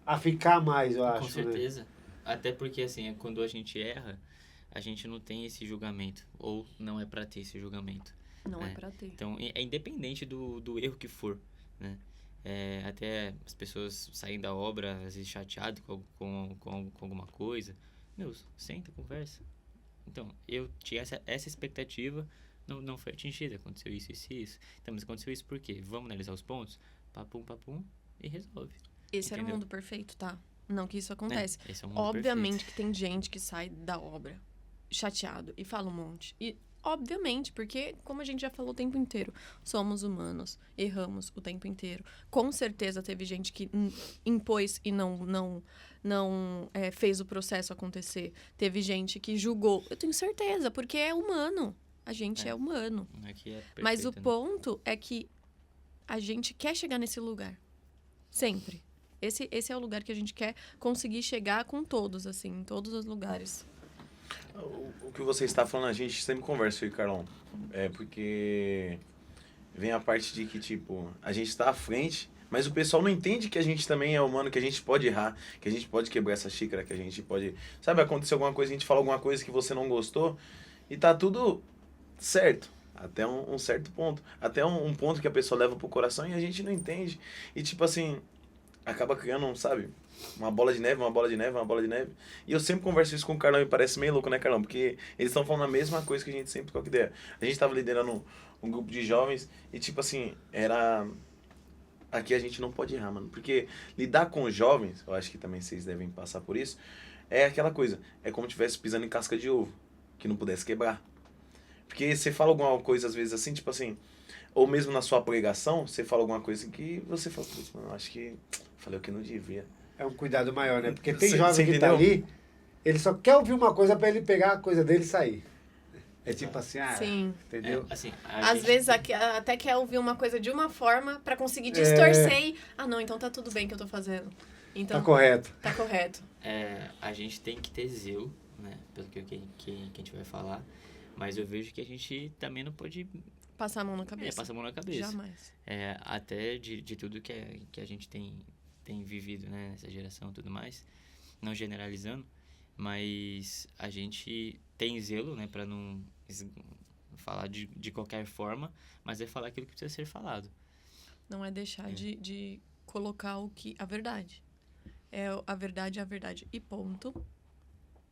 a ficar mais, eu acho. Com certeza. Até porque, assim, quando a gente erra, a gente não tem esse julgamento. Ou não é pra ter esse julgamento. Não é É. pra ter. Então, é independente do erro que for, né? Até as pessoas saem da obra, às vezes chateadas com alguma coisa. Meu, senta, conversa. Então, eu tinha essa expectativa, não foi atingida. Aconteceu isso, isso e isso. Então, mas aconteceu isso por quê? Vamos analisar os pontos? Papum, e resolve. Esse era o Entendeu? mundo perfeito, tá? Não que isso acontece. Esse é o mundo Obviamente que tem gente que sai da obra chateado e fala um monte. E, obviamente, porque, como a gente já falou o tempo inteiro, somos humanos, erramos o tempo inteiro. Com certeza teve gente que impôs e não fez o processo acontecer. Teve gente que julgou. Eu tenho certeza, porque é humano. A gente é humano. perfeito. Não é que é Mas o perfeito, né? ponto é que a gente quer chegar nesse lugar. Sempre. Esse é o lugar que a gente quer conseguir chegar com todos, assim, em todos os lugares. O que você está falando, a gente sempre conversa, eu e Carlão. Porque vem a parte de que, tipo, a gente está à frente, mas o pessoal não entende que a gente também é humano, que a gente pode errar, que a gente pode quebrar essa xícara, que a gente pode... Sabe, acontecer alguma coisa, a gente fala alguma coisa que você não gostou, e tá tudo certo. Até um certo ponto. Até um ponto que a pessoa leva pro coração e a gente não entende. E, tipo assim, acaba criando, sabe... Uma bola de neve. E eu sempre converso isso com o Carlão e parece meio louco, né, Carlão? Porque eles estão falando a mesma coisa que a gente sempre troca ideia. A gente tava liderando um grupo de jovens e, tipo assim, era aqui a gente não pode errar, mano. Porque lidar com os jovens, eu acho que também vocês devem passar por isso, é aquela coisa, é como se estivesse pisando em casca de ovo, que não pudesse quebrar. Porque você fala alguma coisa, às vezes, assim, tipo assim, ou mesmo na sua pregação, você fala alguma coisa que você fala, putz, mano, eu acho que falei o que não devia. É um cuidado maior, né? Porque tem Cê jovem que tá entendeu? ali, ele só quer ouvir uma coisa pra ele pegar a coisa dele e sair. É tipo assim, Sim. entendeu? Assim, Às vezes até quer ouvir uma coisa de uma forma pra conseguir distorcer e... Ah, não, então tá tudo bem que eu tô fazendo. Então, Tá correto. tá correto. a gente tem que ter zelo, né? Pelo que a gente vai falar. Mas eu vejo que a gente também não pode Passar a mão na cabeça. passar a mão na cabeça. Jamais. Até de tudo que a gente tem vivido, né? Nessa geração e tudo mais. Não generalizando. Mas a gente tem zelo, né? Pra não falar de qualquer forma. Mas é falar aquilo que precisa ser falado. Não é deixar de colocar a verdade. A verdade é a verdade. E ponto.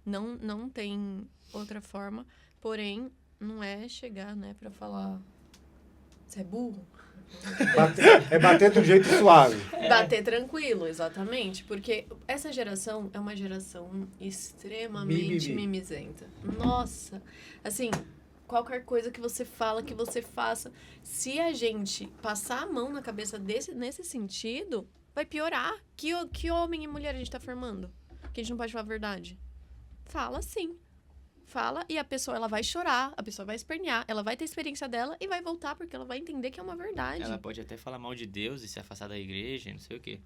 Não tem outra forma. Porém, não é chegar, né, pra falar... Você é burro? Bater do jeito suave. Bater tranquilo, exatamente. Porque essa geração é uma geração extremamente mimizenta. Nossa! Assim, qualquer coisa que você fala, que você faça, se a gente passar a mão na cabeça nesse sentido, vai piorar. Que homem e mulher a gente tá formando? Que a gente não pode falar a verdade. Fala sim. Fala e a pessoa ela vai chorar, a pessoa vai espernear, ela vai ter a experiência dela e vai voltar porque ela vai entender que é uma verdade. Ela pode até falar mal de Deus e se afastar da igreja, não sei o quê.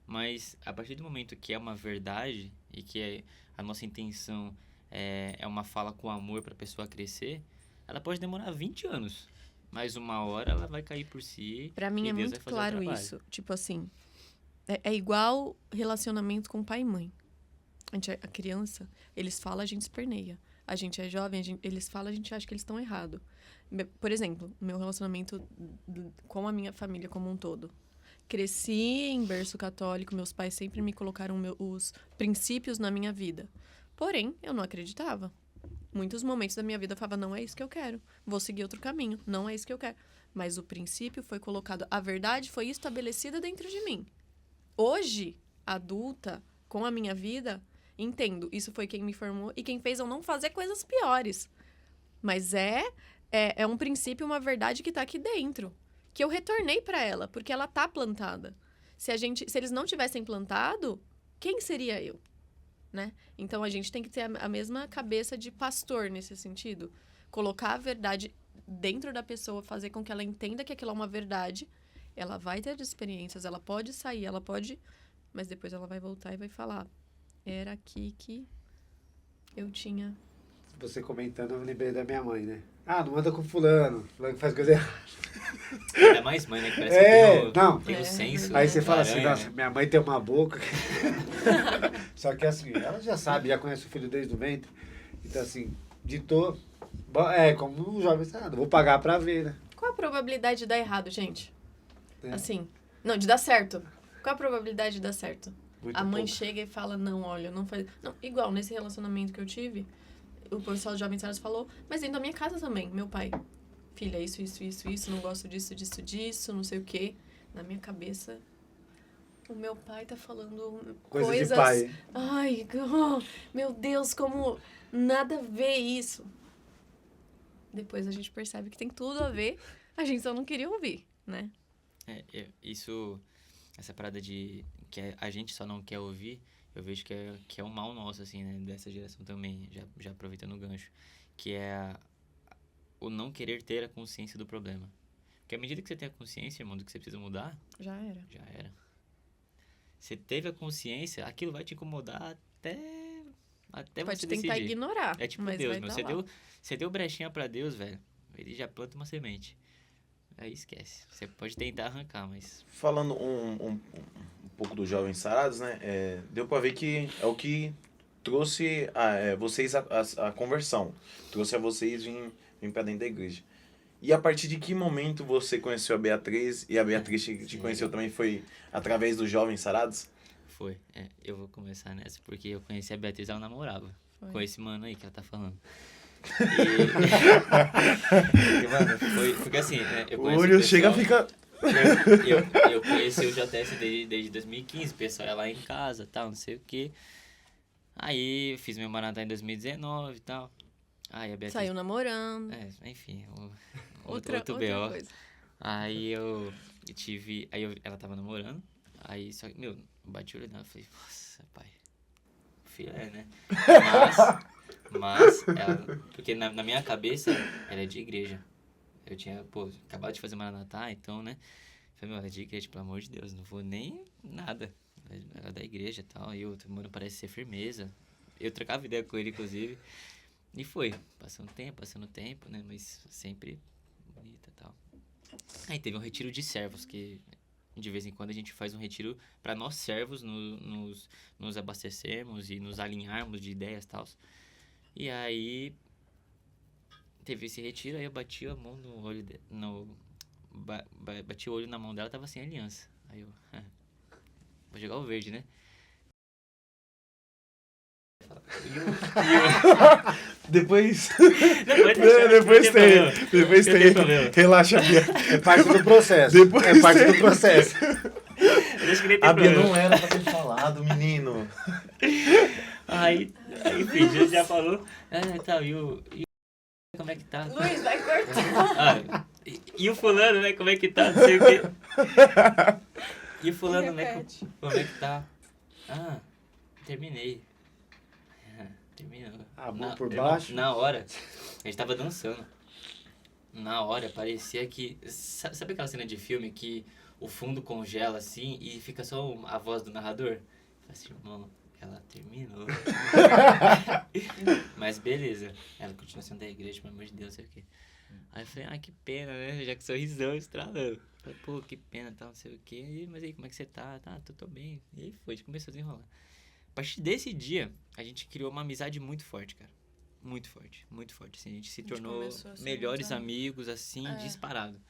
Mas a partir do momento que é uma verdade e que a nossa intenção é uma fala com amor para a pessoa crescer, ela pode demorar 20 anos. Mas uma hora ela vai cair por si. Pra mim e é Deus muito vai fazer o claro trabalho. isso. Tipo assim, é igual relacionamento com pai e mãe. A criança, eles falam, a gente esperneia. A gente é jovem, eles falam, a gente acha que eles estão errados. Por exemplo, meu relacionamento com a minha família como um todo. Cresci em berço católico, meus pais sempre me colocaram os princípios na minha vida. Porém, eu não acreditava. Muitos momentos da minha vida eu falava, não é isso que eu quero. Vou seguir outro caminho, não é isso que eu quero. Mas o princípio foi colocado, a verdade foi estabelecida dentro de mim. Hoje, adulta, com a minha vida... Entendo, isso foi quem me formou e quem fez eu não fazer coisas piores. Mas é um princípio, uma verdade que tá aqui dentro. Que eu retornei para ela, porque ela tá plantada. Se eles não tivessem plantado, quem seria eu? Né? Então, a gente tem que ter a mesma cabeça de pastor nesse sentido. Colocar a verdade dentro da pessoa, fazer com que ela entenda que aquilo é uma verdade. Ela vai ter experiências, ela pode sair, ela pode... Mas depois ela vai voltar e vai falar... Era aqui que eu tinha... Você comentando, eu lembrei da minha mãe, né? Ah, não anda com fulano que faz coisa errada. Ainda mais mãe, né? Que parece que tem o senso. Aí você fala assim, aranha, nossa, né? minha mãe tem uma boca. Só que assim, ela já sabe, já conhece o filho desde o ventre. Então assim, ditou... como os jovens, não vou pagar pra ver, né? Qual a probabilidade de dar errado, gente? É. Assim, não, de dar certo. Qual a probabilidade de dar certo? Muito A mãe pouco. chega e fala, não, olha, não faz... Não, igual, nesse relacionamento que eu tive, o pessoal de Jovens Saras falou, mas dentro da minha casa também, meu pai. Filha, isso, não gosto disso, não sei o quê. Na minha cabeça, o meu pai tá falando Coisa de pai. Ai, meu Deus, como nada a ver isso. Depois a gente percebe que tem tudo a ver, a gente só não queria ouvir, né? Essa parada de que a gente só não quer ouvir, eu vejo que é um mal nosso, assim, né? Dessa geração também, já aproveitando o gancho. Que é o não querer ter a consciência do problema. Porque à medida que você tem a consciência, irmão, do que você precisa mudar... Já era. Já era. Você teve a consciência, aquilo vai te incomodar até Pode você tentar decidir. ignorar, É tipo mas Deus, vai meu. tá lá. Você deu brechinha pra Deus, velho. Ele já planta uma semente. Aí esquece. Você pode tentar arrancar, mas... Falando um pouco dos Jovens Sarados, né? Deu pra ver que é o que trouxe vocês a conversão. Trouxe a vocês vir pra dentro da igreja. E a partir de que momento você conheceu a Beatriz e a Beatriz te conheceu também? Foi através dos Jovens Sarados? Foi. Eu vou começar nessa, porque eu conheci a Beatriz, ela namorava. Foi. Com esse mano aí que ela tá falando. E, mano, foi... Porque assim, né, eu O conheço olho pessoal- chega e fica... eu conheci o JS desde 2015, o pessoal ia lá em casa, tal, não sei o quê. Aí eu fiz meu Maratá em 2019 e tal. Aí a Beatriz... Saiu namorando. Enfim, Outra outro BO. coisa. Aí ela tava namorando, aí só que, eu bati o olho nela e falei, nossa, pai, filé, né? Mas ela, porque na minha cabeça, ela é de igreja. Eu tinha, acabado de fazer Maranatá, então, né? Falei, ela é de igreja, pelo amor de Deus, não vou nem nada. Ela é da igreja e tal, e outro, mano, parece ser firmeza. Eu trocava ideia com ele, inclusive, e foi, passando tempo, né? Mas sempre bonita e tal. Aí teve um retiro de servos, que de vez em quando a gente faz um retiro para nós servos nos abastecermos e nos alinharmos de ideias e tal. E aí teve esse retiro, aí eu bati a mão no olho bati o olho na mão dela, tava sem aliança. Aí eu vou jogar o verde, né? Depois Depois tem. Relaxa, Bia. É parte do processo. Depois é parte do processo. A Bia não era pra ter falado, menino. Aí enfim, já falou. Tal, e como é que tá? Luiz, vai cortar. E o fulano, né? Como é que tá? Não sei o quê. E o fulano, né? Como é que tá? Terminei. Terminou. Amor por baixo? Na hora, a gente tava dançando. Na hora, parecia que... Sabe aquela cena de filme que o fundo congela assim e fica só a voz do narrador? Assim, irmão, ela terminou. Mas beleza. Ela continua sendo da igreja, pelo amor de Deus, não sei o quê. Aí eu falei, que pena, né? Já que sorrisão estralando. Falei, pô, que pena, tal, não sei o quê. Mas aí, como é que você tá? Tá, tô bem. E aí foi, a gente começou a desenrolar. A partir desse dia, a gente criou uma amizade muito forte, cara. Muito forte, muito forte. Assim, a gente se tornou melhores amigos, assim, disparado.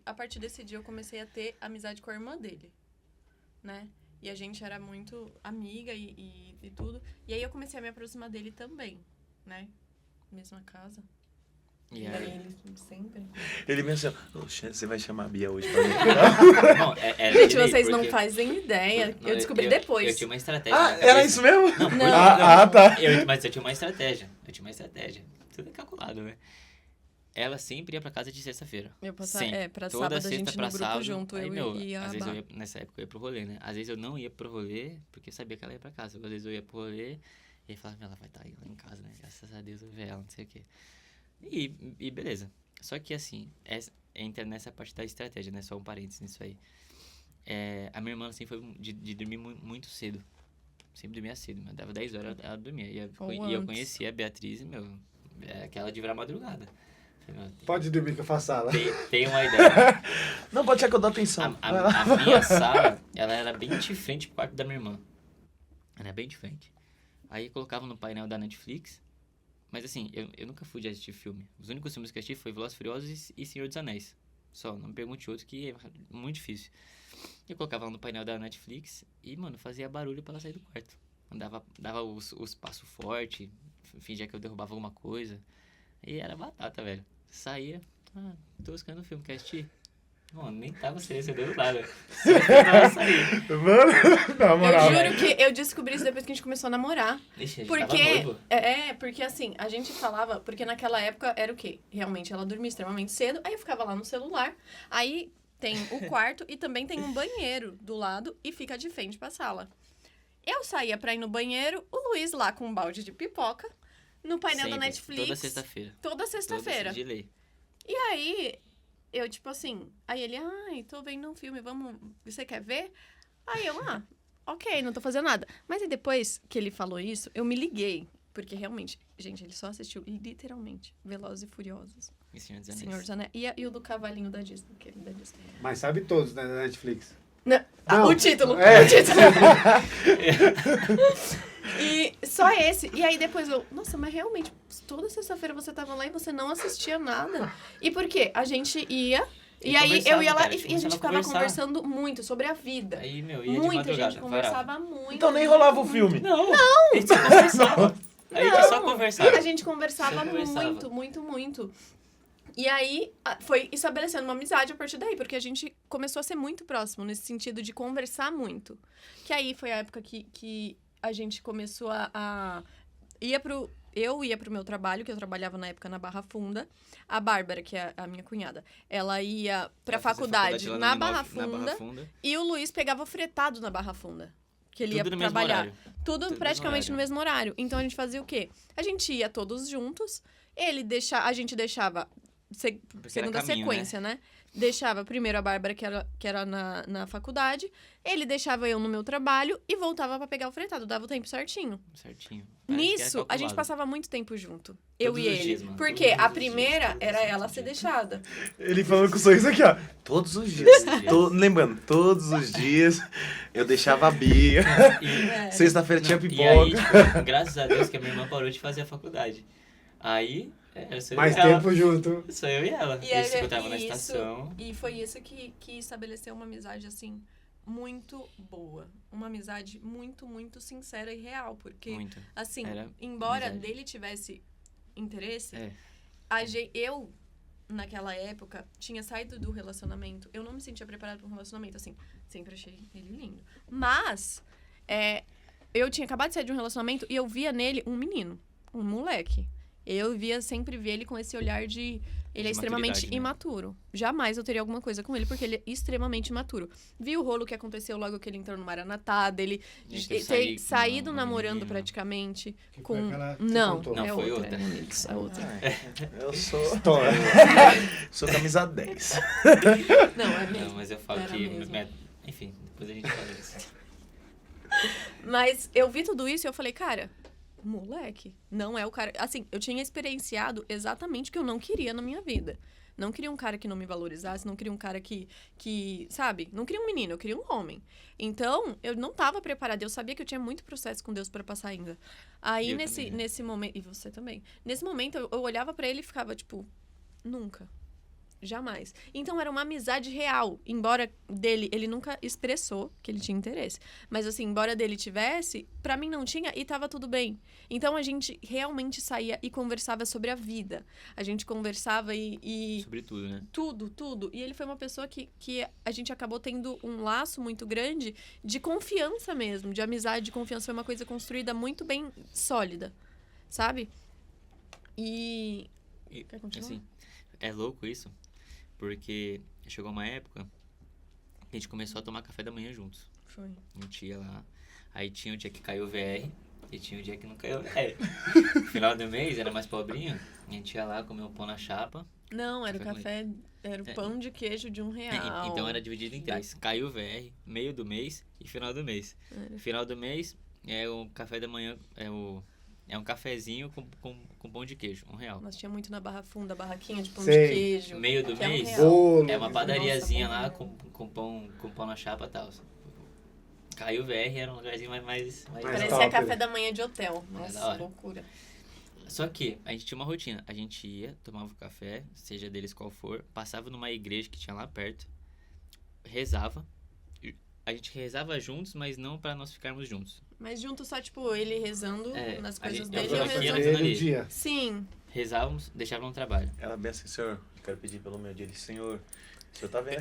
A partir desse dia, eu comecei a ter amizade com a irmã dele, né? E a gente era muito amiga e tudo. E aí eu comecei a me aproximar dele também, né? Mesma casa. E aí ele sempre... Ele pensou, você vai chamar a Bia hoje pra mim? Não, gente, vocês não fazem ideia. Eu descobri depois. Eu tinha uma estratégia. Era isso mesmo? Não. Tá. Mas eu tinha uma estratégia. Tudo é calculado, né? Ela sempre ia pra casa de sexta-feira. Eu passava, pra toda sábado a gente no grupo junto, aí, às vezes nessa época eu ia pro rolê, né? Às vezes eu não ia pro rolê, porque eu sabia que ela ia pra casa. Às vezes eu ia pro rolê, e aí falava, ela vai estar lá em casa, né? Graças a Deus eu ver ela, não sei o quê. E beleza. Só que assim, entra nessa parte da estratégia, né? Só um parênteses nisso aí. A minha irmã sempre foi de dormir muito cedo. Sempre dormia cedo, mas dava 10 horas ela dormia. E eu conhecia a Beatriz, aquela de virar madrugada. Pode dormir que eu faço sala. Tem uma ideia. Não, pode ser que eu dou atenção. A minha sala, ela era bem de frente pro quarto da minha irmã. Ela era bem de frente. Aí colocava no painel da Netflix. Mas assim, eu nunca fui de assistir filme. Os únicos filmes que eu assisti foi Velozes e Furiosos e Senhor dos Anéis. Só, não me pergunte outro que é muito difícil. Eu colocava lá no painel da Netflix e, mano, fazia barulho pra ela sair do quarto. Dava os passos fortes, fingia que eu derrubava alguma coisa. E era batata, velho. Saía, tô buscando um filme, quer assistir? Mano, nem tava silenciando nada. Só esperava sair. Mano, na moral. Eu juro que eu descobri isso depois que a gente começou a namorar. Ixi, a gente porque, tava noivo. Porque assim, a gente falava... Porque naquela época era o quê? Realmente, ela dormia extremamente cedo. Aí eu ficava lá no celular. Aí tem o quarto e também tem um banheiro do lado e fica de frente pra sala. Eu saía pra ir no banheiro, o Luiz lá com um balde de pipoca, no painel da Netflix. Toda sexta-feira. Toda sexta-feira. De lei. E aí, eu tipo assim... Aí ele, tô vendo um filme, você quer ver? Aí eu, ok, não tô fazendo nada. Mas aí depois que ele falou isso, eu me liguei. Porque realmente, gente, ele só assistiu literalmente Velozes e Furiosos. E Senhor dos Anéis. Senhor dos Anéis. E o do cavalinho da Disney, aquele da Disney. Mas sabe todos, né, da Netflix? Não, o título. É. O título. E só esse. E aí depois nossa, mas realmente, toda sexta-feira você tava lá e você não assistia nada. E por quê? A gente ia... E aí eu ia lá cara, e a gente ficava conversando muito sobre a vida. Aí, ia de Muita madrugada. gente conversava muito. Então nem rolava o filme. Não! A gente só conversava. A gente só conversava. A gente conversava muito. E aí, foi estabelecendo uma amizade a partir daí, porque a gente começou a ser muito próximo, nesse sentido de conversar muito. Que aí foi a época que a gente começou eu ia pro meu trabalho, que eu trabalhava na época na Barra Funda. A Bárbara, que é a minha cunhada, ela ia pra Ela fazia faculdade lá na no Barra na Barra Funda. Funda. E o Luiz pegava fretado na Barra Funda. Que ele Tudo ia no mesmo trabalhar. horário. Tudo no praticamente mesmo no mesmo horário. Então a gente fazia o quê? A gente ia todos juntos. A gente deixava, segundo a caminho, sequência, né? Deixava primeiro a Bárbara, que era na faculdade. Ele deixava eu no meu trabalho e voltava pra pegar o fretado. Dava o tempo certinho. Certinho. Parece que era Nisso, a gente calculado. passava muito tempo junto. Eu Todos e os ele. dias, mano. Porque Todos a os primeira dias, era todos ela os ser dias. deixada. Ele falando com o sorriso aqui, ó. Todos os dias. Todos os dias. Lembrando, todos os dias eu deixava a Bia. E, Sexta-feira tinha não, e pipoca. aí, tipo, graças a Deus que a minha irmã parou de fazer a faculdade. Aí, só eu Mais e ela. tempo junto. Só eu e ela. E E a gente aí, se encontrava na isso- estação. E foi isso que estabeleceu uma amizade, assim, muito boa. Uma amizade muito, muito sincera e real. Porque, Muito. assim, Era embora amizade. dele tivesse interesse, É. eu, naquela época, tinha saído do relacionamento. Eu não me sentia preparada para um relacionamento, assim. Sempre achei ele lindo. Mas, eu tinha acabado de sair de um relacionamento e eu via nele um menino, um moleque. Sempre via ele com esse olhar de... Ele é De extremamente maturidade, né? imaturo. Jamais eu teria alguma coisa com ele, porque ele é extremamente imaturo. Vi o rolo que aconteceu logo que ele entrou no Maranatá, dele Gente, ter eu saí com saído uma namorando menina. praticamente Que com... foi aquela que você Não, contou. Não, é foi outra. outra. É outra. Eu sou. História. Sou camisa 10. Não, é Não, mesmo. mas eu falo Era que... mesmo. Enfim, depois a gente fala isso. Mas eu vi tudo isso e eu falei, cara, moleque, não é o cara... Assim, eu tinha experienciado exatamente o que eu não queria na minha vida. Não queria um cara que não me valorizasse, não queria um cara que sabe? Não queria um menino, eu queria um homem. Então, eu não tava preparada. Eu sabia que eu tinha muito processo com Deus pra passar ainda. Aí, Eu também, né? nesse momento... E você também. Nesse momento, eu olhava pra ele e ficava, tipo... Nunca. Jamais. Então, era uma amizade real. Embora ele nunca expressou que ele tinha interesse. Mas, assim, embora dele tivesse, pra mim não tinha e tava tudo bem. Então, a gente realmente saía e conversava sobre a vida. A gente conversava e Sobre tudo, né? tudo. E ele foi uma pessoa que a gente acabou tendo um laço muito grande de confiança mesmo, de amizade, de confiança. Foi uma coisa construída muito bem sólida, sabe? E, Quer continuar? assim, é louco isso, porque chegou uma época que a gente começou a tomar café da manhã juntos. Foi. A gente ia lá, aí tinha o dia que caiu o VR e tinha o dia que não caiu o VR. No final do mês, era mais pobrinho, a gente ia lá comer um pão na chapa. Não, era o Café com café, era o É. pão de queijo de R$1. Então era dividido em três. Caiu o VR, meio do mês e final do mês. Era. Final do mês é o café da manhã, é um cafezinho com pão de queijo, R$1. Nós tinha muito na Barra Funda, barraquinha de pão Sei. de queijo. Meio do que é mês, R$1. Bolo. É uma padariazinha Nossa, lá pão com pão na chapa e tal. Caiu o VR, era um lugarzinho mais Parecia top. café da manhã de hotel. da Nossa, hora. loucura. Só que a gente tinha uma rotina. A gente ia, tomava o café, seja deles qual for, passava numa igreja que tinha lá perto, rezava. A gente rezava juntos, mas não pra nós ficarmos juntos. Mas junto só, tipo, ele rezando É, nas ali- coisas eu dele e tô eu aqui, rezando. ela tá Ele ali. o dia. Sim. Rezávamos, deixávamos no trabalho. Ela bem assim, senhor, quero pedir pelo meu dia. Ele, senhor, o senhor tá vendo?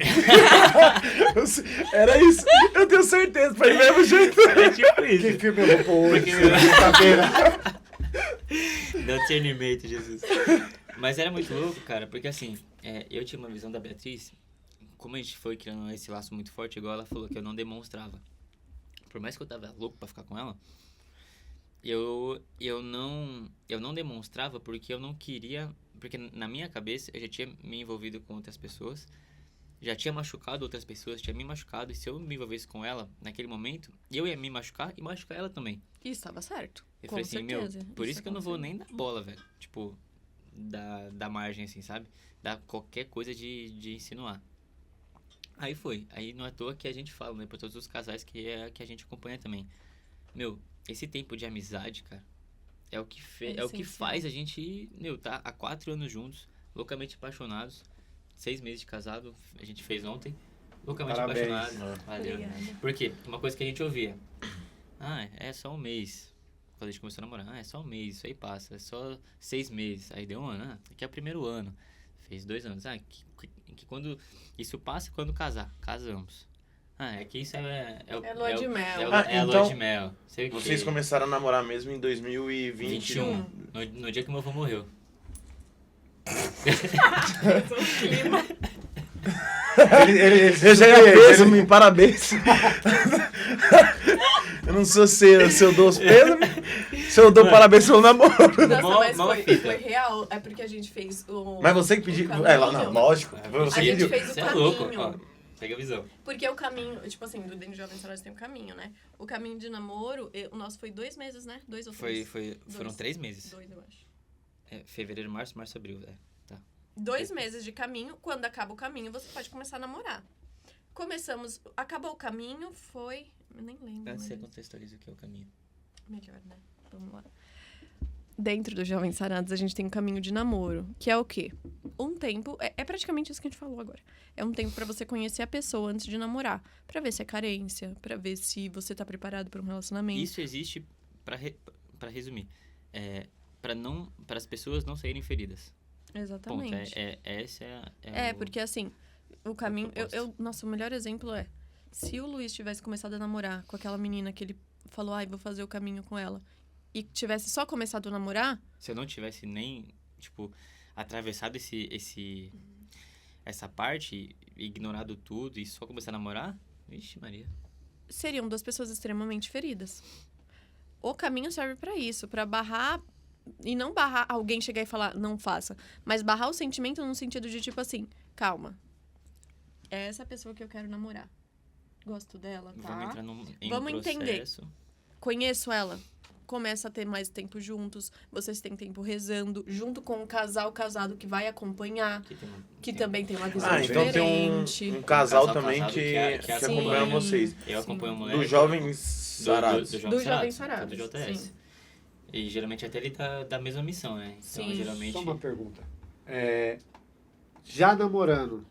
Era isso. Eu tenho certeza, foi do mesmo jeito. É tipo Que filme eu vou pôr hoje? Porque- Sexta-feira. Dá discernimento, Jesus. Mas era muito louco, cara, porque assim, eu tinha uma visão da Beatriz, como a gente foi criando esse laço muito forte, igual ela falou, que eu não demonstrava. Por mais que eu tava louco pra ficar com ela, eu não demonstrava porque eu não queria, porque na minha cabeça eu já tinha me envolvido com outras pessoas, já tinha machucado outras pessoas, tinha me machucado, e se eu me envolvesse com ela naquele momento, eu ia me machucar e machucar ela também. E estava certo. Eu Com falei assim, certeza. por isso que eu não vou aconteceu. nem dar bola, velho. Tipo, da margem, assim, sabe? Dar qualquer coisa de insinuar. Aí foi. Aí não é à toa que a gente fala, né? Pra todos os casais que a gente acompanha também. Meu, esse tempo de amizade, cara, é o que, É é o que essencial. faz a gente, tá há 4 anos juntos, loucamente apaixonados. 6 meses de casado, a gente fez ontem. Loucamente Parabéns. apaixonado. Valeu. Obrigada. Por quê? Uma coisa que a gente ouvia. Ah, é só um mês. Quando a gente começou a namorar, é só um mês, isso aí passa. É só 6 meses. Aí deu um ano. Aqui é o primeiro ano. Fez 2 anos. Que quando... Isso passa quando casar. Casamos. É que isso é É lua de mel. É a lua então, de mel. Sei o quê. Vocês começaram a namorar mesmo em 2021. 21. No dia que meu avô morreu. Clima. Eu já ia pêsame, parabéns. Eu não sou se eu dou os pêsames, se eu dou parabéns pelo namoro. Nossa, mas fita. foi real. É porque a gente fez o... Mas você que pediu. o É, caminho. não, lógico. Foi você A que gente pediu. fez o Você é louco. caminho. Ó, pega a visão. Porque o caminho, tipo assim, do Dentro de Jovens Sarados tem um caminho, né? O caminho de namoro, o nosso foi 2 meses, né? 2 ou 3? Foram 3 meses. 2, eu acho. Fevereiro, março, abril. Tá. 2 meses de caminho. Quando acaba o caminho, você pode começar a namorar. Começamos... Acabou o caminho, foi... Eu nem lembro. Você mas- contextualiza o que é o caminho. Melhor, né? Vamos lá. Dentro do Jovens Sarados, a gente tem um caminho de namoro, que é o quê? Um tempo... É praticamente isso que a gente falou agora. É um tempo pra você conhecer a pessoa antes de namorar. Pra ver se é carência, pra ver se você tá preparado pra um relacionamento. Isso existe, pra resumir, para as pessoas não saírem feridas. Ponto. Exatamente. Essa é o... Porque assim, o caminho... propósito. Nossa, o melhor exemplo é... Se o Luiz tivesse começado a namorar com aquela menina que ele falou, vou fazer o caminho com ela, e tivesse só começado a namorar... Se eu não tivesse nem, atravessado essa parte, ignorado tudo e só começar a namorar, vixe Maria. Seriam 2 pessoas extremamente feridas. O caminho serve pra isso, pra barrar... E não barrar alguém chegar e falar, não faça. Mas barrar o sentimento no sentido de, tipo assim, calma. É essa pessoa que eu quero namorar. Gosto dela, tá? Vamos entrar em Vamos um entender. processo. Conheço ela. Começa a ter mais tempo juntos. Vocês têm tempo rezando. Junto com o casado que vai acompanhar. Que também tem uma visão Então diferente. tem um casal também casado que Sim. acompanha vocês. Eu Sim. acompanho o moleque. Dos jovens sarados. Do Jovens Sarados, Do JS. sim. E geralmente até ele tá da mesma missão, né? Então, Sim. geralmente... Só uma pergunta. Já namorando,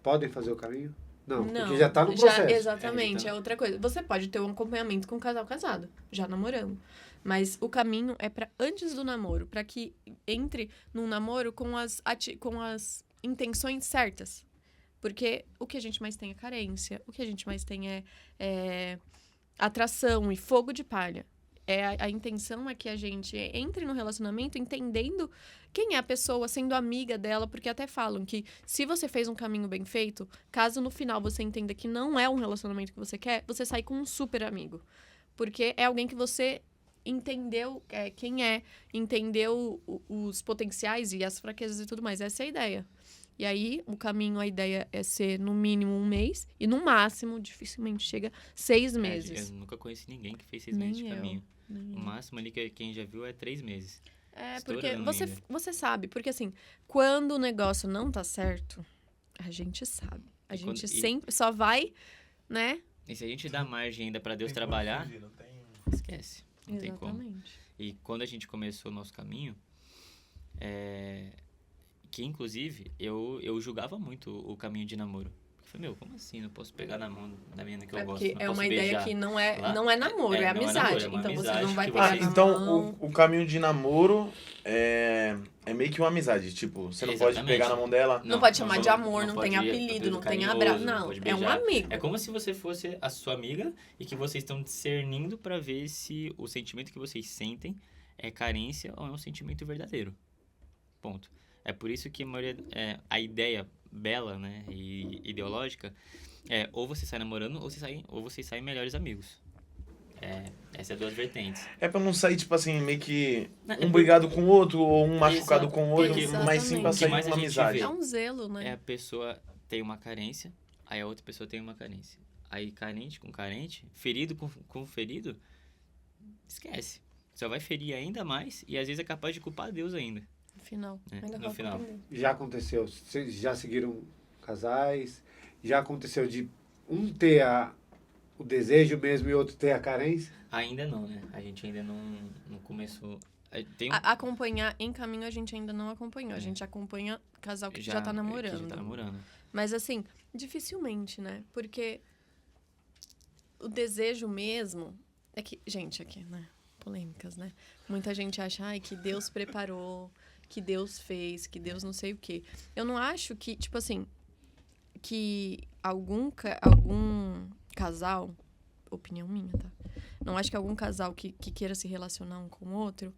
podem fazer o caminho? Não, porque já tá no processo. Exatamente, é outra coisa. Você pode ter um acompanhamento com um casal casado, já namorando. Mas o caminho é pra antes do namoro, pra que entre num namoro com as intenções certas. Porque o que a gente mais tem é carência, o que a gente mais tem é atração e fogo de palha. A intenção é que a gente entre no relacionamento entendendo quem é a pessoa, sendo amiga dela, porque até falam que se você fez um caminho bem feito, caso no final você entenda que não é um relacionamento que você quer, você sai com um super amigo. Porque é alguém que você entendeu quem é, entendeu os potenciais e as fraquezas e tudo mais. Essa é a ideia. E aí, o caminho, a ideia é ser no mínimo 1 mês e no máximo, dificilmente chega 6 meses. Eu nunca conheci ninguém que fez 6 Nem meses de eu. caminho. O máximo ali que quem já viu é 3 meses. Porque Estourando ainda. você sabe. Porque assim, quando o negócio não tá certo, a gente sabe. A E gente quando- e- sempre só vai, né? E se a gente dá margem ainda pra Deus trabalhar, esquece. Não tem como. Exatamente. E quando a gente começou o nosso caminho, que inclusive eu julgava muito o caminho de namoro. Porque eu falei, como assim? Não posso pegar na mão da menina que eu gosto, Porque não é posso uma ideia beijar. que não é Lá- namoro, é não é amizade. namoro, é uma Então você amizade não vai que pegar vocês- na Então, mão. o caminho de namoro é meio que uma amizade. Tipo, você não pode Exatamente. pegar na mão dela. Não pode chamar de pode- amor, não tem pode apelido, não tem carinhoso, abraço. Não, pode é um beijar. amigo. É como se você fosse a sua amiga e que vocês estão discernindo pra ver se o sentimento que vocês sentem é carência ou é um sentimento verdadeiro. Ponto. É por isso que a ideia bela, né, e ideológica é ou você sai namorando ou vocês saem melhores amigos. Essas duas vertentes. É pra não sair, tipo assim, meio que Não, um brigado com o outro ou um machucado Exato. com o outro, Exatamente. mas sim pra O que sair mais uma a gente amizade. vê? É um zelo, né? A pessoa tem uma carência, aí a outra pessoa tem uma carência. Aí carente com carente, ferido com ferido, esquece. Só vai ferir ainda mais e às vezes é capaz de culpar Deus ainda. No final. Ainda no falta final. aprender. Já aconteceu? Vocês já seguiram casais? Já aconteceu de um ter o desejo mesmo e outro ter a carência? Ainda não, né? A gente ainda não começou. Tem Acompanhar em caminho a gente ainda não acompanhou. A gente acompanha casal que já tá namorando. Que já tá namorando. Mas assim, dificilmente, né? Porque o desejo mesmo é que, gente, aqui, né? Polêmicas, né? Muita gente acha que Deus preparou, que Deus fez, que Deus não sei o quê. Eu não acho que, tipo assim, que algum casal, opinião minha, tá? Não acho que algum casal que queira se relacionar um com o outro,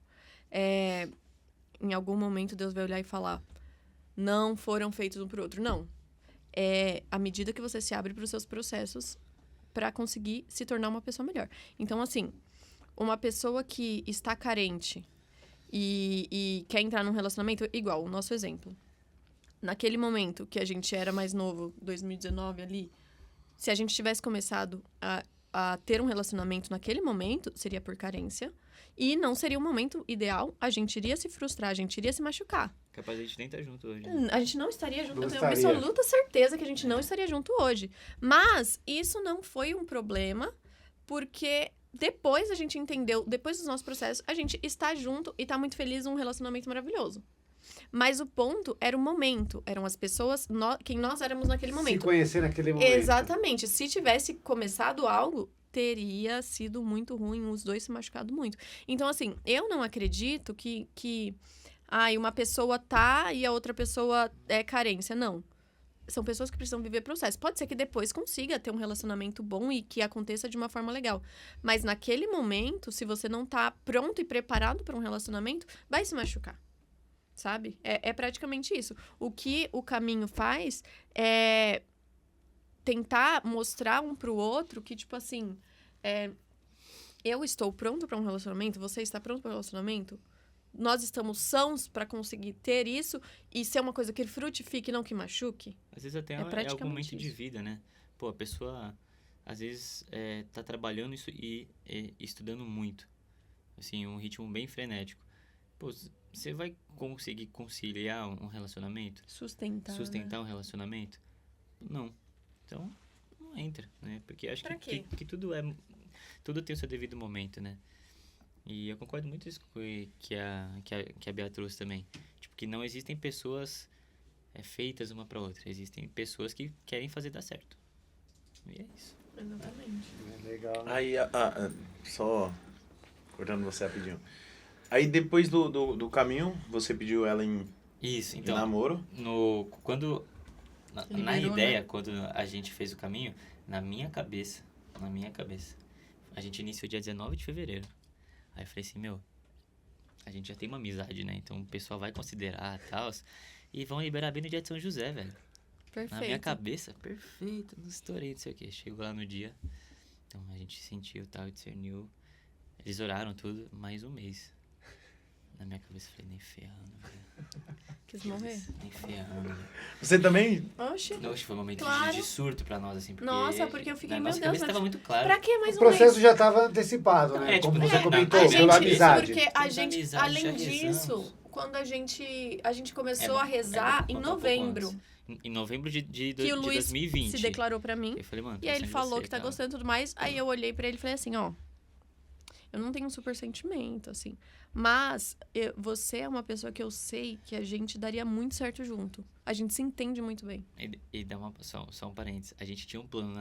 em algum momento Deus vai olhar e falar, não foram feitos um pro outro. Não. É à medida que você se abre para os seus processos para conseguir se tornar uma pessoa melhor. Então, assim, uma pessoa que está carente e quer entrar num relacionamento, igual o nosso exemplo. Naquele momento que a gente era mais novo, 2019 ali, se a gente tivesse começado a ter um relacionamento naquele momento, seria por carência. E não seria o momento ideal, a gente iria se frustrar, a gente iria se machucar. Capaz de a gente nem estar junto hoje. Né? A gente não estaria junto. Não Eu tenho uma estaria. absoluta certeza que a gente não estaria junto hoje. Mas isso não foi um problema, porque depois a gente entendeu, depois dos nossos processos, a gente está junto e está muito feliz num relacionamento maravilhoso. Mas o ponto era o momento, eram as pessoas, quem nós éramos naquele Se momento. conhecer naquele momento. Exatamente. Se tivesse começado algo, teria sido muito ruim, os dois se machucado muito. Então, assim, eu não acredito que uma pessoa tá e a outra pessoa é carência. Não. São pessoas que precisam viver processo. Pode ser que depois consiga ter um relacionamento bom e que aconteça de uma forma legal. Mas naquele momento, se você não tá pronto e preparado para um relacionamento, vai se machucar. Sabe? É praticamente isso. O que o caminho faz é tentar mostrar um pro outro que, tipo assim, eu estou pronto para um relacionamento, você está pronto para um relacionamento, nós estamos sãos para conseguir ter isso e ser uma coisa que frutifique, não que machuque. Às vezes até é algum momento de vida, né? Pô, a pessoa, às vezes, tá trabalhando isso e estudando muito. Assim, um ritmo bem frenético. Pô, você vai conseguir conciliar um relacionamento? Sustentar Um relacionamento? Não. Então, não entra, né? Porque acho Pra quê? que tudo tem o seu devido momento, né? E eu concordo muito com isso que a Bea trouxe também. Tipo, que não existem pessoas feitas uma pra outra. Existem pessoas que querem fazer dar certo. E é isso. Exatamente. É legal. Aí, só cortando você rapidinho. Aí depois do caminho, você pediu ela em Isso, em então. namoro. Na Liberou, ideia, né? quando a gente fez o caminho, na minha cabeça, a gente iniciou dia 19 de fevereiro. Aí eu falei assim, a gente já tem uma amizade, né? Então o pessoal vai considerar e tal. E vão liberar bem no dia de São José, velho. Perfeito. Na minha cabeça, perfeito, não estourei, não sei o quê. Chegou lá no dia, então a gente sentiu tal, discerniu. Eles oraram tudo, mais um mês. Na minha cabeça eu falei, nem ferrando, velho. Quis morrer? Nem ferrando, velho. Você também? Oxe. Nossa, foi um momento Claro. de surto pra nós, assim. Porque Nossa, porque eu fiquei, na meu nossa Deus, cabeça mas tava muito claro. Pra que mais O um mês? processo já estava antecipado, né? Como você comentou, a pela gente, amizade. Porque a Pela gente, amizade, além já disso, rezamos. quando a gente começou a É rezar bom em contar um pouco novembro, antes. Em novembro de que o Luiz 2020. se declarou pra mim, Eu falei, mano, e aí ele falou que tá tal. gostando e tudo mais, aí eu olhei pra ele e falei assim, ó, eu não tenho um super sentimento, assim, mas você é uma pessoa que eu sei que a gente daria muito certo junto. A gente se entende muito bem. E dá só um parênteses. A gente tinha um plano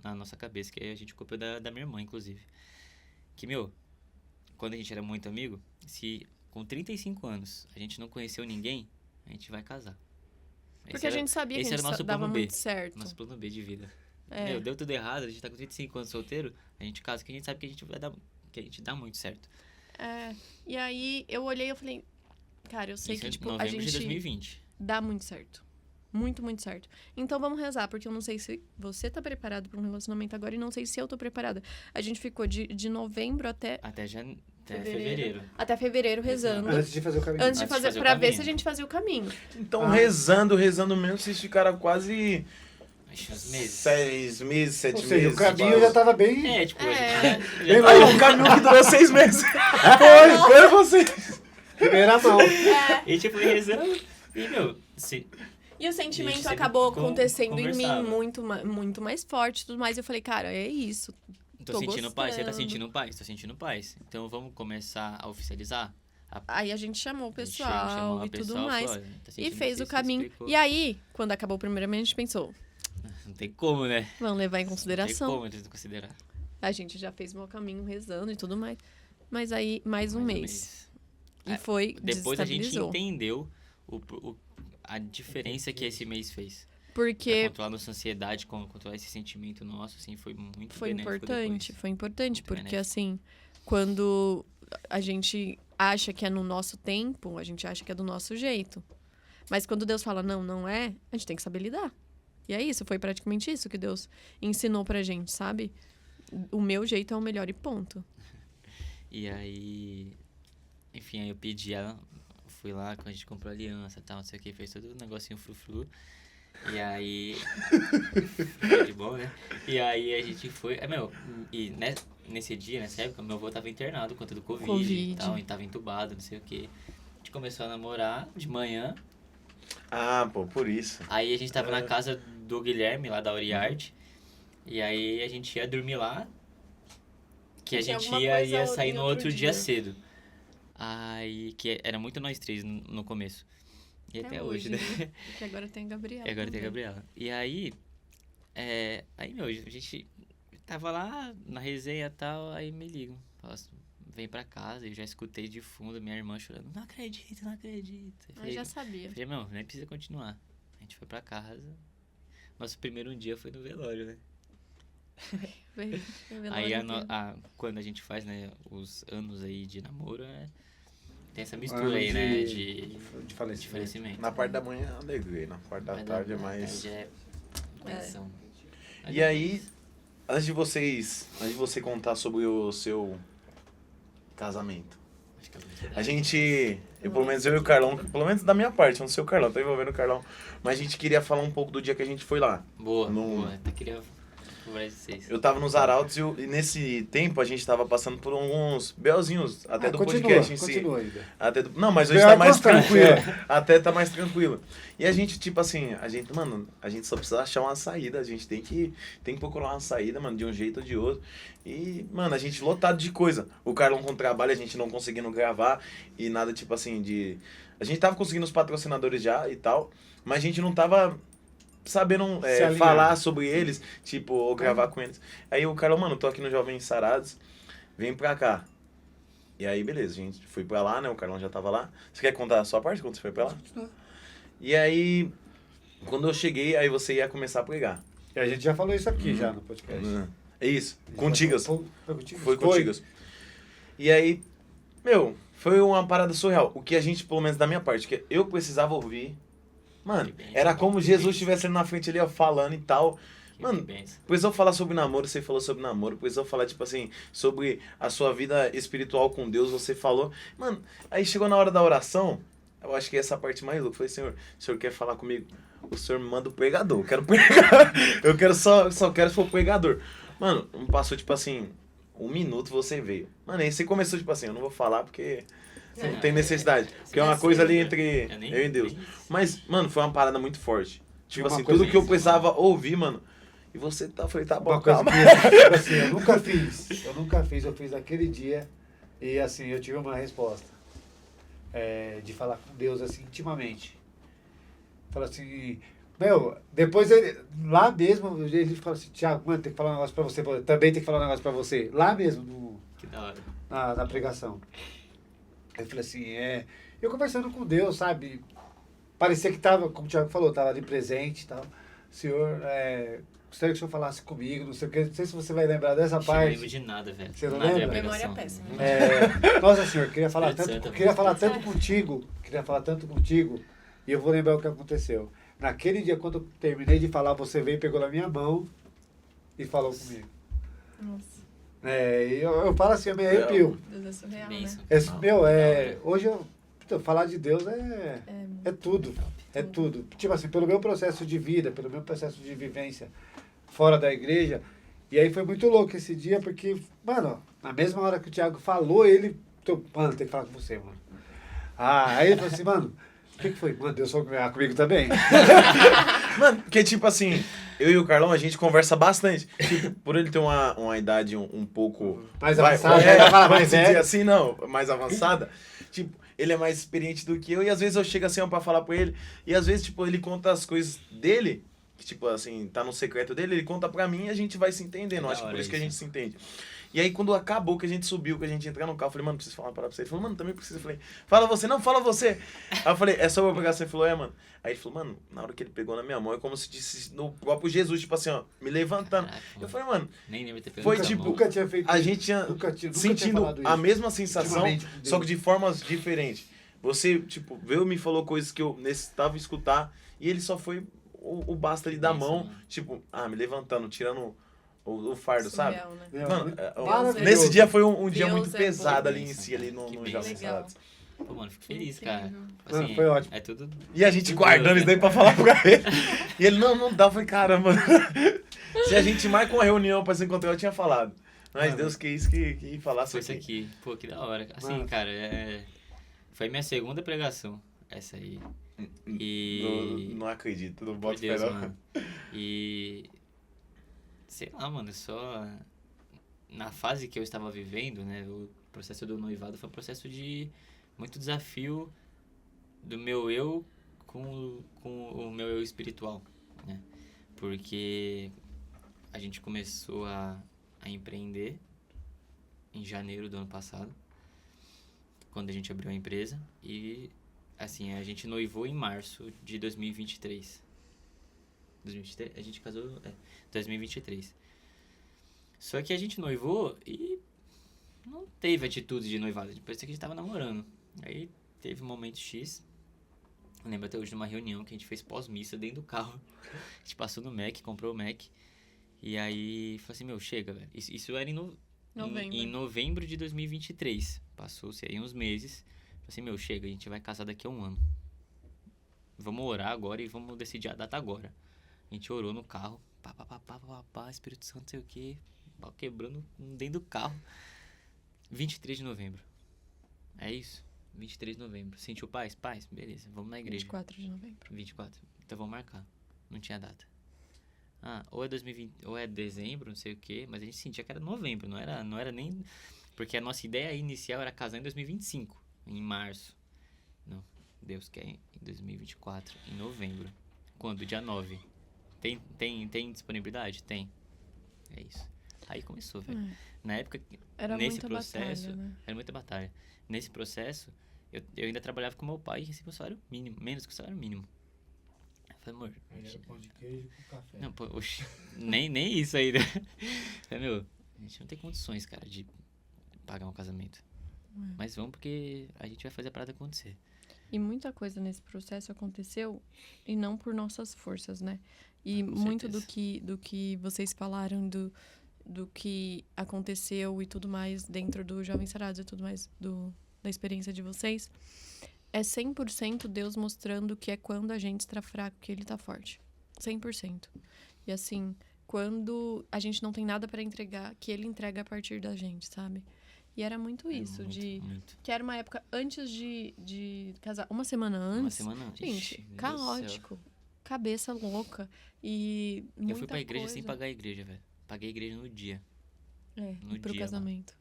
na nossa cabeça, que a gente copiou da minha irmã, inclusive. Que, quando a gente era muito amigo, se com 35 anos a gente não conheceu ninguém, a gente vai casar. Porque a gente sabia que esse a era o gente nosso dava plano B. muito certo. Nosso plano B de vida. É. Deu tudo errado, a gente tá com 35 anos solteiro, a gente casa, que a gente sabe que a gente vai dar, que a gente dá muito certo. E aí eu olhei e eu falei, cara, eu sei Isso que é tipo, a novembro de gente 2020. dá muito certo. Muito, muito certo. Então vamos rezar, porque eu não sei se você tá preparado pra um relacionamento agora e não sei se eu tô preparada. A gente ficou de novembro até Até fevereiro. fevereiro rezando. Antes de fazer o caminho. Antes de Antes de fazer, fazer o pra ver caminho. se a gente fazia o caminho. Então, rezando mesmo, vocês ficaram quase Acho uns meses. 6 meses, 7 Ou meses. seja, o caminho quase. já estava bem... Tipo, a É. gente Bem Aí, um caminho que durou 6 meses. Foi vocês. Primeira mão. E tipo, rezando. E, E o sentimento sempre acabou acontecendo em mim conversava. muito mais forte e tudo mais. Eu falei, cara, é isso. tô sentindo paz, você tá gostando. sentindo paz? Tô sentindo paz. Então vamos começar a oficializar? Aí a gente chamou o A gente pessoal chamou a e tudo pessoa, mais. falou, "Olha, tá E sentindo fez isso, o caminho. explicou." E aí, quando acabou o primeiro mês, a gente pensou, Não tem como, né? vamos levar em Não tem consideração. como eles não considerar. A gente já fez o meu caminho rezando e tudo mais. Mas aí, mais um mês. E foi, Depois a gente desestabilizou. entendeu a diferença que esse mês fez. Pra Porque controlar nossa ansiedade, controlar esse sentimento nosso, assim, foi muito foi benéfico importante, depois. foi importante, Muito porque benéfico. assim, quando a gente acha que é no nosso tempo, a gente acha que é do nosso jeito. Mas quando Deus fala não, não é, a gente tem que saber lidar. E é isso, foi praticamente isso que Deus ensinou pra gente, sabe? O meu jeito é o melhor e ponto. E aí, enfim, aí eu pedi ela, fui lá, quando a gente comprou aliança e tal, não sei o que, fez todo o negocinho frufru. E aí, foi de bom, né? E aí a gente foi, e nesse dia, nessa época, meu avô tava internado por conta do Covid e tal, e tava entubado, não sei o que. A gente começou a namorar de manhã, Ah, pô, por isso. aí a gente tava na casa do Guilherme, lá da Oriarte, e aí a gente ia dormir lá, que a Tinha gente alguma coisa ia sair em no outro outro dia dia. cedo. Aí, que era muito nós três no começo. E até hoje, né? Porque agora tem a Gabriela. E agora tem a também. Gabriela. E aí, a gente tava lá na resenha e tal, aí me ligam. Falam assim, vem pra casa, eu já escutei de fundo minha irmã chorando. Não acredito, não acredito. Eu já sabia. Falei, não, nem precisa continuar. A gente foi pra casa. Nosso primeiro dia foi no velório, né? Veio Aí velório quando a gente faz, né, os anos aí de namoro, tem essa Ano mistura aí, né, de de falecimento. falecimento. Na parte da manhã é alegria, na parte da Mas tarde é na mais... tarde é tensão. E aí, antes de você contar sobre o seu casamento, Acho que é muito a gente, pelo menos eu e o Carlão, pelo menos da minha parte, eu não sei o Carlão, tô envolvendo o Carlão, mas a gente queria falar um pouco do dia que a gente foi lá. Boa, No- boa. Até queria conversar com vocês. Eu tava nos Arautos e nesse tempo a gente tava passando por uns belzinhos, até do continua, podcast em si. continua ainda. Não, mas hoje Bem tá mais constante, tranquilo. é. Até tá mais tranquilo. E a gente, tipo assim, a gente só precisa achar uma saída. A gente tem que procurar uma saída, mano, de um jeito ou de outro. E, mano, a gente lotado de coisa. O Carlão com trabalho, a gente não conseguindo gravar e nada, tipo assim, de... A gente tava conseguindo os patrocinadores já e tal, mas a gente não tava sabendo Se alinhar. falar sobre eles, tipo, ou gravar com eles. Aí o Carlão, mano, tô aqui no Jovens Sarados, vem pra cá. E aí, beleza, a gente foi pra lá, né? O Carlão já tava lá. Você quer contar a sua parte quando você foi pra lá? E aí, quando eu cheguei, aí você ia começar a pregar. E a gente já falou isso aqui já no podcast. É isso, contigas. Foi contigo? Foi contigas. E aí, foi uma parada surreal. O que a gente, pelo menos da minha parte, que eu precisava ouvir. Mano, Que bênção, era como que Jesus bênção. estivesse ali na frente ali, ó, falando e tal. Mano, benção. precisou falar sobre namoro, você falou sobre namoro. Precisou falar, tipo assim, sobre a sua vida espiritual com Deus, você falou. Mano, aí chegou na hora da oração, eu acho que essa parte mais louca. Eu falei, Senhor, o Senhor quer falar comigo? O Senhor me manda o pregador, eu quero pregar. Eu quero só quero ser o pregador. Mano, passou, tipo assim, 1 minuto você veio. Mano, aí você começou, tipo assim, eu não vou falar porque não tem necessidade. Porque é uma coisa ali entre eu e Deus. Mas, mano, foi uma parada muito forte. Tipo Uma assim, coisa tudo que eu que- precisava ouvir, mano. E você tá, eu falei, tá bom, Uma coisa calma. que tipo assim, eu fiz naquele dia e assim, eu tive uma resposta de falar com Deus assim intimamente. Fala assim, depois lá mesmo, ele fala assim, Thiago, mano, tem que falar um negócio pra você, também tem que falar um negócio pra você, lá mesmo Que da hora. na pregação. Eu falei assim, eu conversando com Deus, sabe, parecia que tava, como o Thiago falou, tava ali presente e tal. Senhor, gostaria que o senhor falasse comigo, não sei o que, não sei se você vai lembrar dessa Não parte. lembro de nada, velho. Você não Nada lembra? de Memória pregação. péssima. Nossa, senhor, queria falar Espírito tanto, Santo, queria falar Espírito tanto Santo. contigo, e eu vou lembrar o que aconteceu. Naquele dia, quando eu terminei de falar, você veio, pegou na minha mão e falou comigo. Nossa, E eu falo assim, eu me arrepio. Deus é surreal, né? Bênção. Hoje falar de Deus é tudo. É tudo. Tipo assim, pelo meu processo de vida, pelo meu processo de vivência fora da igreja. E aí foi muito louco esse dia, porque, mano, na mesma hora que o Thiago falou, mano, tem que falar com você, mano. Aí ele falou assim, mano, o que foi? Mano, Deus falou comigo também. Mano, porque tipo assim, eu e o Carlão, a gente conversa bastante. Tipo, por ele ter uma idade um pouco... Mais avançada, já fala mais vamos dizer velho. assim, não, mais avançada. Tipo, ele é mais experiente do que eu. E às vezes eu chego assim, ó, pra falar pra ele. E às vezes, tipo, ele conta as coisas dele, que tipo assim, tá no secreto dele, ele conta pra mim e a gente vai se entendendo. Da Acho que por hora isso que a isso. gente se entende. E aí, quando acabou, que a gente subiu, que a gente entrar no carro, eu falei, mano, preciso falar uma parada pra você. Ele falou, mano, também precisa. Eu falei, fala você. Não, fala você. Aí eu falei, é só eu pegar você. Ele falou, mano. Aí ele falou, mano, na hora que ele pegou na minha mão, é como se disse no próprio Jesus, tipo assim, ó, me levantando. Caraca, Eu mano. falei, mano, Nem lembro de ter pegado Foi na tipo, mão. Nunca tinha feito a isso. gente tinha Nunca tinha sentindo falado a isso. mesma sensação, Ultimamente, com só que Deus. de formas diferentes. Você, tipo, veio e me falou coisas que eu necessitava escutar, e ele só foi o basta ali da Isso, mão, mano. tipo, me levantando, tirando o fardo, sabe? Surreal, né? É, Mano, maravilhoso. nesse dia foi um dia Deus muito é pesado bom. ali em si, ali no Que Jovens bênção. Sagrados. Pô, mano, fico feliz, Incrível. cara. Mano, foi ótimo. É tudo... E a gente Deus, guardando né? isso daí pra falar pra ele. E ele, não dá. Eu falei, caramba. Se a gente marca uma reunião pra se encontrar, eu tinha falado. Mas Mano. Deus quis que falasse Foi isso isso aqui. aqui. Pô, que da hora. Assim, Mano. cara, foi minha segunda pregação, essa aí. E... Não acredito, não Por boto Deus, fé, não. mano. E... Sei lá, mano, só... Na fase que eu estava vivendo, né, o processo do noivado foi um processo de muito desafio do meu eu com o meu eu espiritual, né? Porque a gente começou a empreender em janeiro do ano passado, quando a gente abriu a empresa, e assim, a gente noivou em março de 2023. 2023? A gente casou, 2023. Só que a gente noivou e não teve atitude de noivado, parecia que a gente tava namorando. Aí teve um momento X, eu lembro até hoje de uma reunião que a gente fez pós-missa dentro do carro. A gente passou no Mac, comprou o Mac, e aí falou assim, meu, chega, velho. Isso era em novembro de 2023. Passou-se aí uns meses. Falei assim, meu, chega, a gente vai casar daqui a um ano. Vamos orar agora e vamos decidir a data agora. A gente orou no carro. Pá, Espírito Santo, não sei o quê. Pau quebrando dentro do carro. 23 de novembro. É isso? 23 de novembro. Sentiu paz? Paz? Beleza, vamos na igreja. 24 de novembro. 24. Então vamos marcar. Não tinha data. Ou é 2020, ou é dezembro, não sei o quê, mas a gente sentia que era novembro, não era nem... Porque a nossa ideia inicial era casar em 2025, em março. Não, Deus quer em 2024, em novembro. Quando? Dia 9. Tem disponibilidade? Tem. É isso. Aí começou, velho. Na época, Era nesse muita processo, batalha, né? era muita batalha. Nesse processo, eu ainda trabalhava com meu pai e recebia o salário mínimo, menos que o salário mínimo. Eu falei, amor... Aí era pão de queijo com café. Não, pô, oxi, nem isso ainda. Falei, meu, a gente não tem condições, cara, de pagar um casamento. Mas vamos porque a gente vai fazer a parada acontecer. E muita coisa nesse processo aconteceu e não por nossas forças, né? E Com muito certeza. do que vocês falaram, do que aconteceu e tudo mais dentro do Jovens Sarados e tudo mais da experiência de vocês, é 100% Deus mostrando que é quando a gente está fraco que Ele está forte. 100%. E assim, quando a gente não tem nada para entregar, que Ele entrega a partir da gente, sabe? E era muito isso, Muito. que era uma época antes de casar. Uma semana Uma antes. semana antes. Gente, Ixi, meu Deus do caótico. Cabeça louca. E muita Eu fui pra igreja sem coisa. pagar a igreja, velho. Paguei a igreja no dia. No E pro dia, casamento.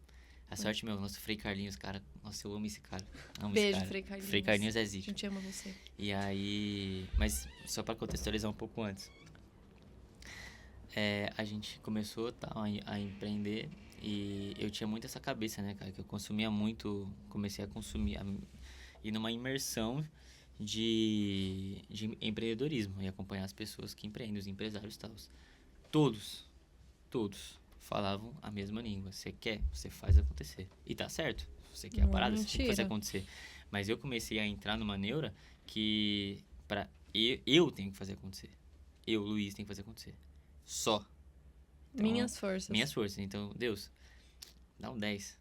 A sorte, meu, nosso Frei Carlinhos, cara. Nossa, eu amo esse cara. Amo Beijo, esse cara. Frei Carlinhos. Frei Carlinhos é A zica. gente ama você. E aí... Mas só pra contextualizar um pouco antes. A gente começou a empreender e eu tinha muito essa cabeça, né, cara? Que eu consumia muito... Comecei a consumir... Ir numa imersão de empreendedorismo. E acompanhar as pessoas que empreendem, os empresários e tal. Todos falavam a mesma língua. Você quer, você faz acontecer. E tá certo. Você quer a Não é parada, você tem que fazer mentira. acontecer. Mas eu comecei a entrar numa neura que eu tenho que fazer acontecer. Eu, Luiz, tenho que fazer acontecer. Só. Então, Minhas forças. Minhas forças. Então, Deus, dá um 10.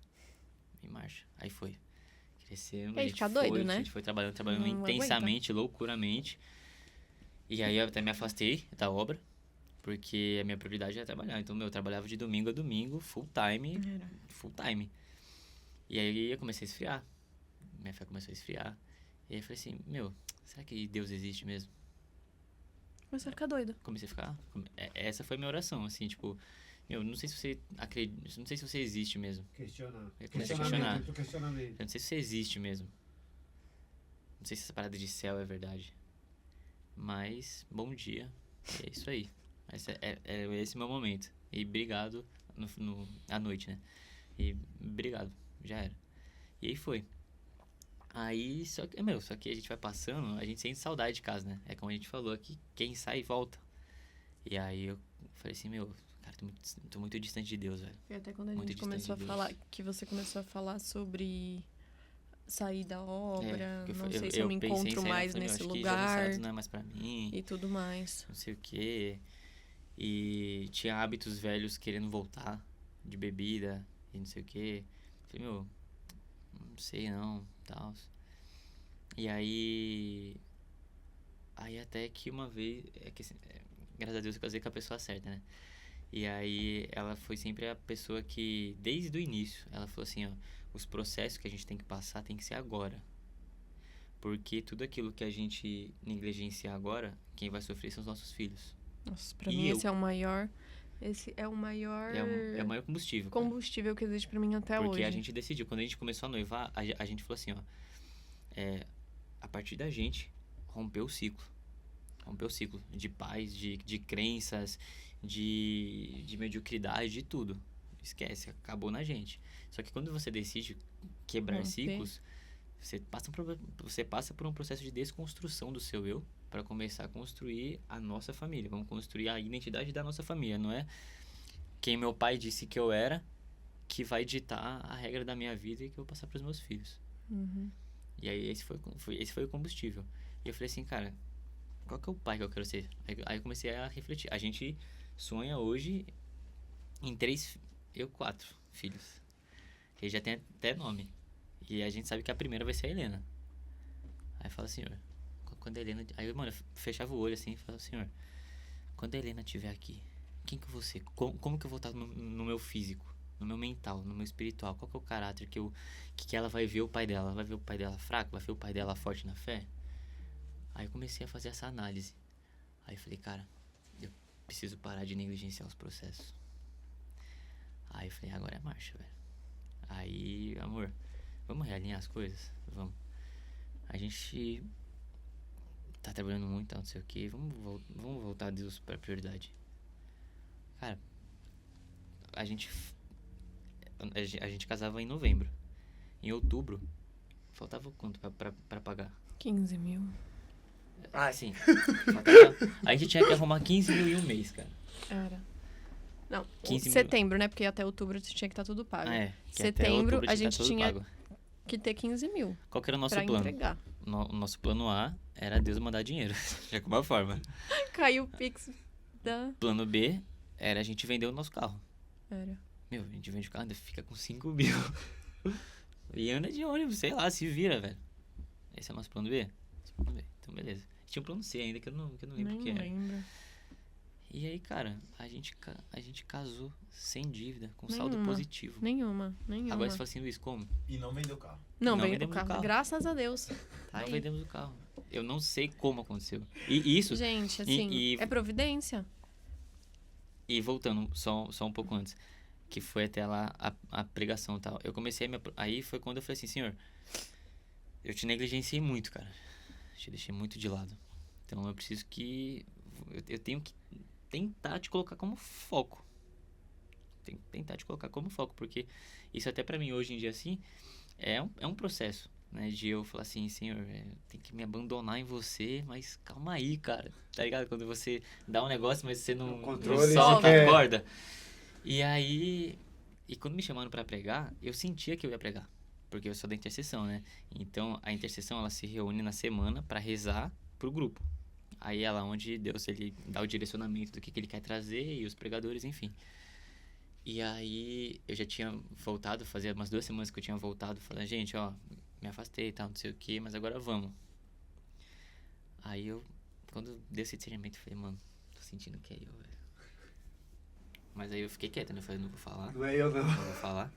Em marcha. Aí foi. Crescemos. E aí fica doido, né? A gente foi trabalhando Não intensamente, loucuramente. E aí eu até me afastei da obra. Porque a minha prioridade era trabalhar. Então, eu trabalhava de domingo a domingo, full time. E aí eu comecei a esfriar. Minha fé começou a esfriar. E aí eu falei assim, meu, será que Deus existe mesmo? Começou a ficar doido. Comecei a ficar... Essa foi a minha oração, assim, tipo... Meu, não sei se você acredita... Não sei se você existe mesmo. Questionar. Eu comecei a questionar. Questionamento. Eu não sei se você existe mesmo. Não sei se essa parada de céu é verdade. Mas, bom dia. É isso aí. Esse é esse meu momento. E obrigado à noite, né? E obrigado, já era. E aí foi. Aí, só que a gente vai passando, a gente sente saudade de casa, né? É como a gente falou aqui, quem sai volta. E aí eu falei assim, cara, tô muito distante de Deus, velho. E até quando a Muito gente começou a distante de falar, Deus. que você começou a falar sobre sair da obra, que não sei se eu me pensei em encontro sair, mais eu falei, nesse acho que Jovens lugar Sagrados não é mais pra mim, e tudo mais. não sei o quê. E tinha hábitos velhos querendo voltar, de bebida e não sei o quê. Falei, não sei não, tal. E aí até que uma vez, assim, graças a Deus eu casei com a pessoa certa, né? E aí ela foi sempre a pessoa que, desde o início, ela falou assim, ó, os processos que a gente tem que passar tem que ser agora. Porque tudo aquilo que a gente negligenciar agora, quem vai sofrer são os nossos filhos. Nossa, pra E mim eu? esse é o maior. Esse é o maior É o maior combustível, cara. combustível que existe pra mim até Porque hoje. a gente decidiu, quando a gente começou a noivar, a gente falou assim, ó, a partir da gente, rompeu o ciclo. Rompeu o ciclo de paz, de crenças, de mediocridade, de tudo. Esquece, acabou na gente. Só que quando você decide quebrar Romper. ciclos, você passa por um processo de desconstrução do seu eu para começar a construir a nossa família. Vamos construir a identidade da nossa família. Não é quem meu pai disse que eu era que vai ditar a regra da minha vida e que eu vou passar para os meus filhos. Uhum. E aí esse foi o combustível. E eu falei assim, cara, qual que é o pai que eu quero ser? Aí eu comecei a refletir. A gente sonha hoje em 4 filhos. Que já tem até nome. E a gente sabe que a primeira vai ser a Helena. Aí fala, senhor, quando a Helena... Aí, mano, eu fechava o olho assim e falava, senhor, quando a Helena estiver aqui, quem que eu vou ser? Como que eu vou estar no meu físico? No meu mental, no meu espiritual? Qual que é o caráter que ela vai ver o pai dela? Ela vai ver o pai dela fraco? Vai ver o pai dela forte na fé? Aí eu comecei a fazer essa análise. Aí eu falei, cara, eu preciso parar de negligenciar os processos. Aí eu falei, agora é marcha, velho. Aí, amor, vamos realinhar as coisas? Vamos. A gente tá trabalhando muito, não sei o que. Vamos voltar a Deus pra prioridade. Cara, a gente casava em novembro. Em outubro, faltava quanto pra pagar? 15 mil. Ah, sim. A gente tinha que arrumar 15 mil em um mês, cara. Era. Não, 15 mil. setembro, né? Porque até outubro tinha que estar tudo pago. Que até Setembro outubro a gente tudo tinha pago. que ter 15 mil Qual que era o nosso pra plano? entregar. O nosso plano A era Deus mandar dinheiro, de alguma forma. Caiu o Pix da... Plano B era a gente vender o nosso carro. Era. A gente vende o carro e fica com 5 mil. E anda de ônibus, sei lá, se vira, velho. Esse é o nosso plano B? Plano B. Então, beleza. Tinha um plano C ainda que eu não lembro o que era. lembro. E aí, cara, a gente casou sem dívida, com Nenhuma. saldo positivo. Nenhuma. Agora você fala assim, Luiz, como? E não vendeu o carro. Não, Não veio o vendemos o carro. carro. Graças a Deus. Tá Não aí. vendemos o carro. Eu não sei como aconteceu. E isso, Gente, assim, é providência. e voltando só um pouco antes, que foi até lá a pregação e tal. Eu comecei aí foi quando eu falei assim, senhor, eu te negligenciei muito, cara. Te deixei muito de lado. Então eu preciso eu tenho que tentar te colocar como foco. Tem que tentar te colocar como foco, porque isso até pra mim hoje em dia assim é um processo, né, de eu falar assim, senhor, tem que me abandonar em você, mas calma aí, cara, tá ligado? Quando você dá um negócio, mas você não solta a corda. E aí, quando me chamaram pra pregar, eu sentia que eu ia pregar, porque eu sou da intercessão, né? Então a intercessão ela se reúne na semana pra rezar pro grupo. Aí é lá onde Deus ele dá o direcionamento do que ele quer trazer e os pregadores, enfim. E aí eu já tinha voltado, fazia umas 2 semanas que eu tinha voltado, falando, gente, ó, me afastei e tal, não sei o que, mas agora vamos. Aí quando deu esse discernimento, eu falei, mano, tô sentindo que é eu, velho. Mas aí eu fiquei quieto, né? Eu falei, não vou falar. Não é eu, não. Não vou falar.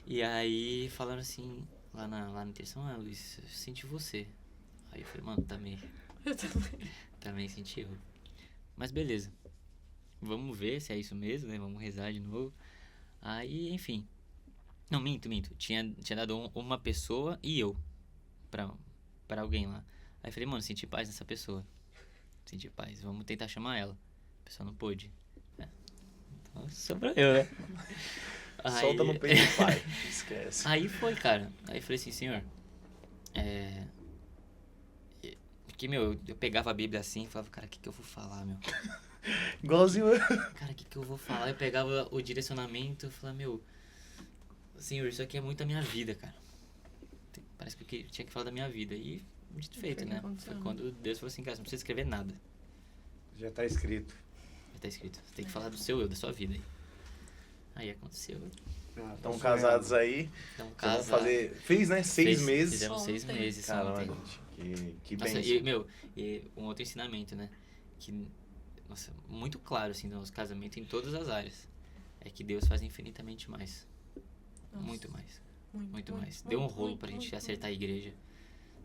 E aí falaram assim, lá na intercessão, Luiz, eu senti você. Aí eu falei, mano, também. Eu também. Também senti eu. Mas beleza. Vamos ver se é isso mesmo, né? Vamos rezar de novo. Aí, enfim. Não, minto. Tinha dado uma pessoa e eu pra alguém lá. Aí eu falei, mano, senti paz nessa pessoa. Senti paz. Vamos tentar chamar ela. A pessoa não pôde. sobrou eu, né? Solta no peito do pai. Esquece. Aí foi, cara. Aí eu falei assim, senhor, porque, meu, eu pegava a Bíblia assim e falava, cara, o que eu vou falar, meu? Igualzinho eu. Cara, o que eu vou falar? Eu pegava o direcionamento e falava, meu, senhor, isso aqui é muito a minha vida, cara. Parece que eu tinha que falar da minha vida. E dito e feito, né? Foi quando Deus falou assim, cara, você não precisa escrever nada. Já tá escrito. Já tá escrito. Você tem que falar do seu eu, da sua vida. Aí aconteceu. Estão casados aí. Então, Vocês vão fazer... Fez, né? 6 meses. Fizemos 6 Ontem. meses. Caramba, ontem. gente. Que Nossa, bênção. e um outro ensinamento, né? Que, nossa, muito claro, assim, no nosso casamento em todas as áreas. É que Deus faz infinitamente mais. Nossa. Muito mais. Muito mais. Deu um rolo pra gente acertar a igreja.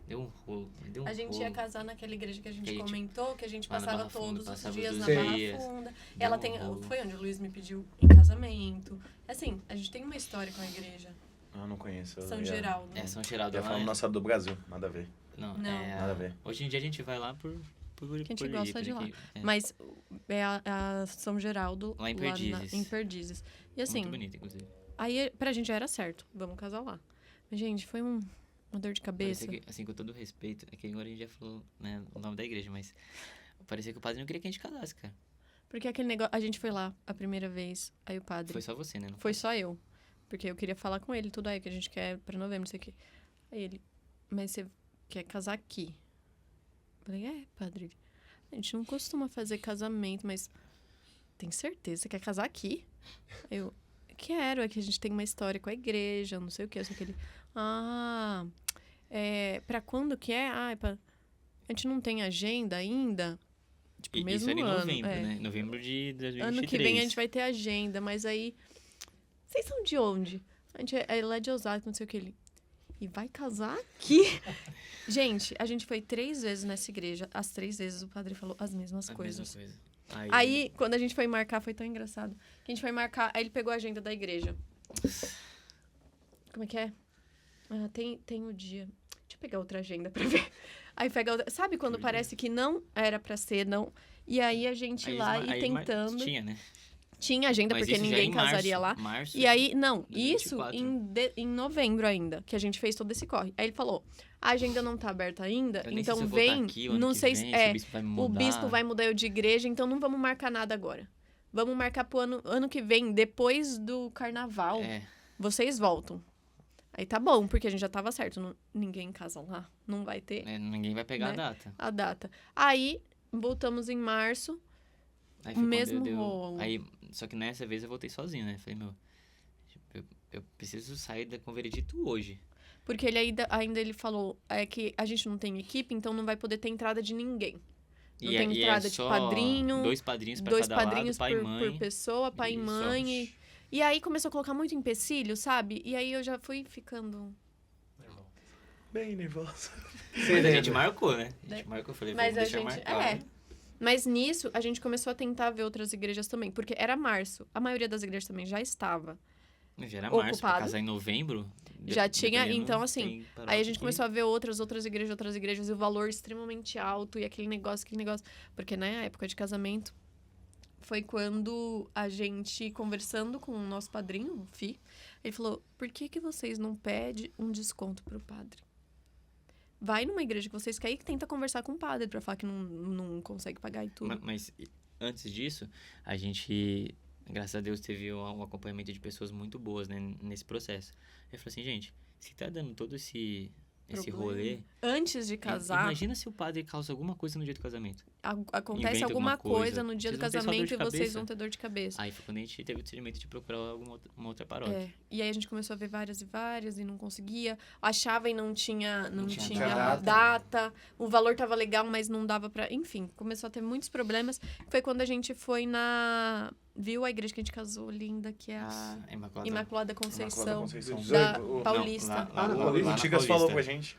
Deu um rolo. A gente ia casar naquela igreja que a gente Que a gente- comentou, que a gente lá na passava Barra Funda, todos os passava dias os na dois Barra dias. Funda. Deu Ela um tem, rolo. foi onde o Luiz me pediu em casamento. Assim, a gente tem uma história com a igreja. Ah, não conheço. São Geraldo. É, São Geraldo. Já lá, falamos nossa do Brasil. Nada a ver. Não, Não. Nada a ver. Hoje em dia a gente vai lá por a gente por gosta ir, de por lá. aqui. É, Mas é a São Geraldo. Lá em Perdizes. Em Perdizes. E assim, muito bonito, inclusive. aí pra gente já era certo. Vamos casar lá. Mas, gente, foi uma dor de cabeça. Parecia que, assim, com todo respeito, é que agora a gente já falou, né, o nome da igreja, mas parecia que o padre não queria que a gente casasse, cara. Porque aquele negócio. A gente foi lá a primeira vez. Aí o padre. Foi só você, né? Não Foi só eu. Porque eu queria falar com ele, tudo aí, que a gente quer pra novembro, não sei o quê. Aí ele, mas você quer casar aqui? Eu falei, padre, a gente não costuma fazer casamento, mas tem certeza, você quer casar aqui? Eu, quero, é que a gente tem uma história com a igreja, não sei o quê, só que ele, pra quando que é? A gente não tem agenda ainda. Tipo, E mesmo isso era em ano. novembro, né? Novembro de 2023. Ano que vem a gente vai ter agenda, mas aí... Vocês são de onde? A gente é lá de Osasco, não sei o que. Ele... E vai casar aqui? Gente, a gente foi 3 vezes nessa igreja. As 3 vezes o padre falou as mesmas A coisas. mesma coisa. Aí, quando a gente foi marcar, foi tão engraçado. Que a gente foi marcar, aí ele pegou a agenda da igreja. Como é que é? Tem o dia. Deixa eu pegar outra agenda pra ver. Aí pega outra... Sabe quando parece que não era pra ser, não? E aí a gente lá e tentando... Tinha, né? Tinha agenda, Mas porque isso já ninguém em março, casaria lá. Março, E aí, não, de isso 24. em novembro ainda, que a gente fez todo esse corre. Aí ele falou, a agenda não tá aberta ainda, eu nem sei então se eu vou estar vem, aqui o ano não que sei vem, se o bispo vai mudar. o bispo vai mudar eu de igreja, então não vamos marcar nada agora. Vamos marcar pro ano que vem, depois do carnaval, É, vocês voltam. Aí tá bom, porque a gente já tava certo, ninguém casa lá, não vai ter ninguém vai pegar né? a data. a data. Aí, voltamos em março, Aí o foi quando mesmo eu rolo. Aí, só que nessa vez eu voltei sozinho, né? Falei, meu, eu preciso sair da Converedito hoje. Porque ele ainda ele falou que a gente não tem equipe, então não vai poder ter entrada de ninguém. Não tem entrada de só padrinho, 2 padrinhos pra 2 cada padrinhos lado, pai e mãe. por pessoa, pai e Isso. mãe. E aí começou a colocar muito empecilho, sabe? E aí eu já fui ficando... Bem nervosa. Mas a gente marcou, né? A gente marcou, eu falei, Mas vamos a deixar gente... marcado. Mas nisso, a gente começou a tentar ver outras igrejas também. Porque era março. A maioria das igrejas também já estava. Já era março, pra ocupado. casar em novembro. Já tinha, dependendo, então, assim, tem paróquia Aí a gente que- começou a ver outras igrejas, e o valor extremamente alto, e aquele negócio. Porque, né, a época de casamento foi quando a gente, conversando com o nosso padrinho, o Fi, ele falou, por que vocês não pedem um desconto pro padre? Vai numa igreja que vocês querem e tenta conversar com o padre pra falar que não consegue pagar e tudo. Mas antes disso, a gente, graças a Deus, teve um acompanhamento de pessoas muito boas, né, nesse processo. Eu falei assim, gente, se tá dando todo esse Problema. rolê... Antes de casar, Imagina se o padre causa alguma coisa no dia do casamento. acontece inventa alguma alguma coisa, coisa no dia do vocês vão ter só dor casamento de e vocês cabeça. vão ter dor de cabeça. Aí foi quando a gente teve o discernimento de procurar uma outra paróquia. E aí a gente começou a ver várias e várias e não conseguia. Achava e não tinha tinha data. O valor tava legal, mas não dava pra... Enfim, começou a ter muitos problemas. Foi quando a gente foi viu a igreja que a gente casou, linda, que é a Nossa, Imaculada Imaculada Conceição. Conceição. Da Não, Paulista. lá na O Paulista. Tigas falou pra gente.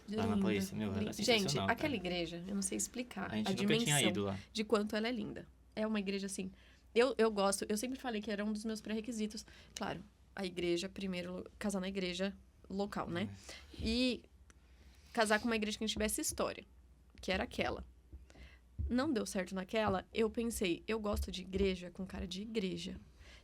Lá na Linda, Paulista, meu, era linda. sensacional, Gente, cara. aquela igreja, eu não sei explicar A gente a nunca dimensão tinha ido lá. de quanto ela é linda. É uma igreja assim. Eu gosto, eu sempre falei que era um dos meus pré-requisitos. Claro, a igreja, primeiro, casar na igreja local, né? E casar com uma igreja que não tivesse história, que era aquela. Não deu certo naquela, eu pensei, eu gosto de igreja com cara de igreja.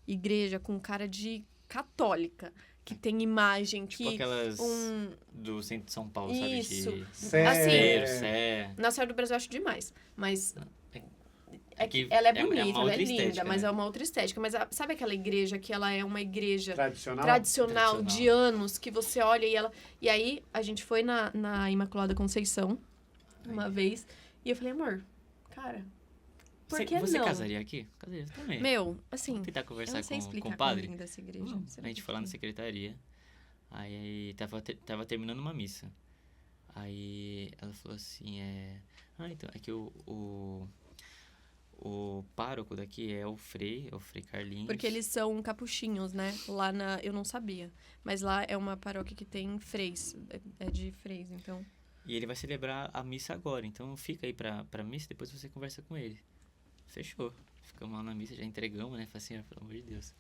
igreja com cara de católica, que tem imagem, Tipo que aquelas um... do centro de São Paulo, Isso. sabe? De Assim, Sé. na Serra do Brasil eu acho demais, mas É que ela é é uma bonita, ela é outra linda, estética, mas né? é uma outra estética. Mas sabe aquela igreja que ela é uma igreja Tradicional? tradicional de Tradicional. anos, que você olha e ela... E aí, a gente foi na Imaculada Conceição uma vez, e eu falei, amor, cara, por que Você não? casaria aqui? Casaria também. Meu, assim, Vamos tentar eu conversar não sei com explicar o como padre? linda essa igreja. Vamos. Você A não gente tem foi lá na que- secretaria. Aí tava terminando uma missa. Aí ela falou assim, então, é que o pároco daqui é o Frei Carlinhos. Porque eles são capuchinhos, né? Lá na... Eu não sabia. Mas lá é uma paróquia que tem freis. É de freis, então... E ele vai celebrar a missa agora, então fica aí pra missa, depois você conversa com ele. Fechou. Ficamos lá na missa, já entregamos, né? Falei assim, pelo amor de Deus.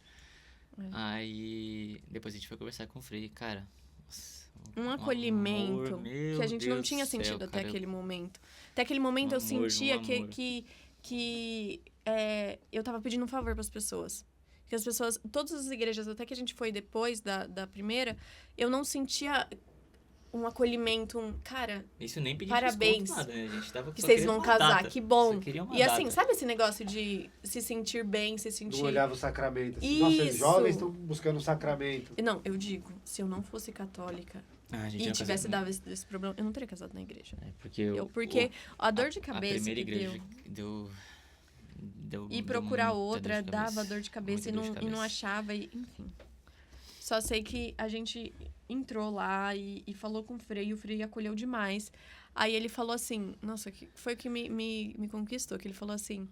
É. Aí, depois a gente foi conversar com o Frei, cara... nossa, Um acolhimento amor, meu que a gente não Deus tinha do céu, sentido até cara. aquele momento. Até aquele momento eu amor, sentia amor. que eu tava pedindo um favor pras pessoas. Que as pessoas, todas as igrejas, até que a gente foi depois da primeira, eu não sentia um acolhimento, cara, Isso nem pedi Parabéns. desconto, nada, né? A gente tava que só vocês querendo vão uma casar, data. que bom. Só queria uma E assim, data. sabe esse negócio de se sentir bem, se sentir... Não olhava o sacramento. Assim. Nossa, os Isso. jovens estão buscando o sacramento. Não, eu digo, se eu não fosse católica A gente e ia tivesse casar- dado esse problema, eu não teria casado na igreja. porque Porque a dor de a cabeça primeira que igreja deu... deu E deu procurar muita outra, de dava cabeça. dor de cabeça, Muita dor de e não cabeça. achava, enfim. Só sei que a gente entrou lá e falou com o Frei acolheu demais. Aí ele falou assim, nossa, foi o que me conquistou, que ele falou assim,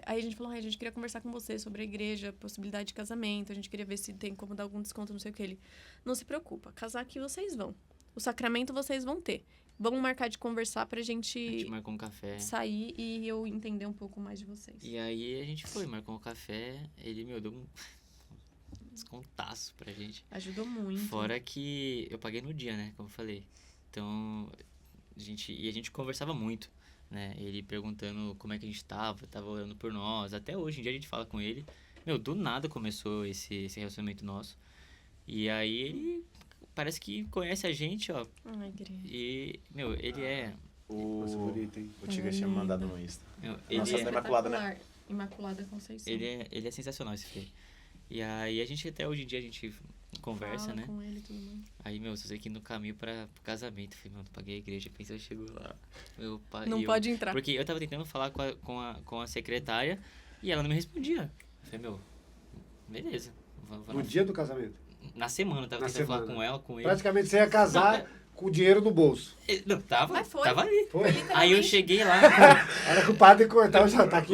aí a gente falou, a gente queria conversar com você sobre a igreja, possibilidade de casamento, a gente queria ver se tem como dar algum desconto, não sei o que. Ele, não se preocupa, casar aqui vocês vão. O sacramento vocês vão ter. Vamos marcar de conversar pra A gente gente marcou um café. sair e eu entender um pouco mais de vocês. E aí a gente foi, marcou um café. Ele, deu um descontaço pra gente. Ajudou muito. Fora que eu paguei no dia, né? Como eu falei. Então, a gente conversava muito, né? Ele perguntando como é que a gente tava orando por nós. Até hoje em dia a gente fala com ele. Do nada começou esse relacionamento nosso. E aí ele parece que conhece a gente, ó. Ai, igreja. E, ele é... Coisa bonita, hein? O Tiga É tinha linda. mandado no Insta. Ele Nossa, é... da Imaculada, né? Espetacular. Imaculada Conceição. Ele é sensacional, esse Frei. E aí a gente, até hoje em dia, a gente conversa, Fala né? com ele e tudo mais. Aí, só sei que no caminho pro casamento, eu falei, paguei a igreja, pensei, chegou lá. Não e pode entrar. Porque eu tava tentando falar com a secretária e ela não me respondia. Eu falei, beleza. Vou No dia do casamento. na semana, eu tava Na tentando falar semana. com ela, com ele. Praticamente você ia casar com o dinheiro no bolso. Não, tava, Mas foi. tava ali. Foi? Aí eu cheguei lá, A hora que o padre cortar, já tá aqui.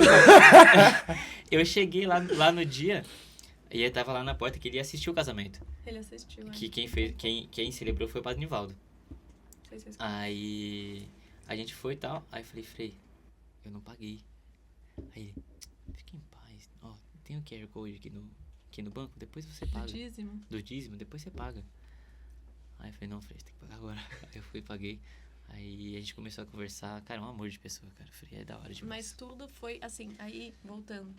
eu cheguei lá no dia e ele tava lá na porta que ele ia assistir o casamento. Ele assistiu, né? Que quem celebrou foi o Padre Nivaldo. Não sei se vocês Aí a gente foi e tal. Aí eu falei, Frei, eu não paguei. Aí ele, fique em paz. Ó, tem o QR Code aqui no banco, depois você paga. dízimo. Do dízimo, depois você paga. Aí eu falei, não, Frei, você tem que pagar agora. Aí eu fui e paguei. Aí a gente começou a conversar. Cara, é um amor de pessoa, cara. Frei é da hora demais. Mas tudo foi assim, aí, voltando.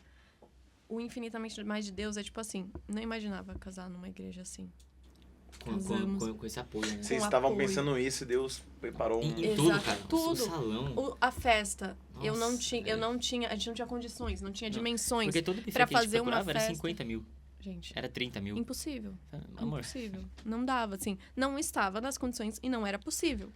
O infinitamente mais de Deus é tipo assim, não imaginava casar numa igreja assim. casamos. Com esse apoio, né? Vocês Com estavam apoio. pensando isso e Deus preparou um... Em tudo, Exato, cara. tudo. O salão. A festa, eu não Nossa, tinha, a gente não tinha condições, não tinha Não, dimensões. Porque todo buffet pra que a gente fazer uma procurava era festa. 50 mil. Gente, Era 30 mil. impossível. Amor. Impossível. Não dava, assim. Não estava nas condições e não era possível.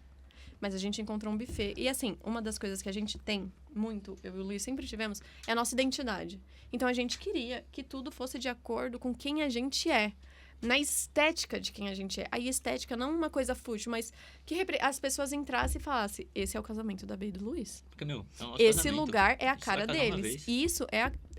Mas a gente encontrou um buffet. E, assim, uma das coisas que a gente tem muito, eu e o Luiz sempre tivemos, é a nossa identidade. Então, a gente queria que tudo fosse de acordo com quem a gente é. Na estética de quem a gente é. Aí, estética não uma coisa fútil, mas que as pessoas entrassem e falassem, esse é o casamento da Bey e do Luiz. Porque, é o nosso Esse casamento. lugar é a gente vai cara casar uma deles. vez. E isso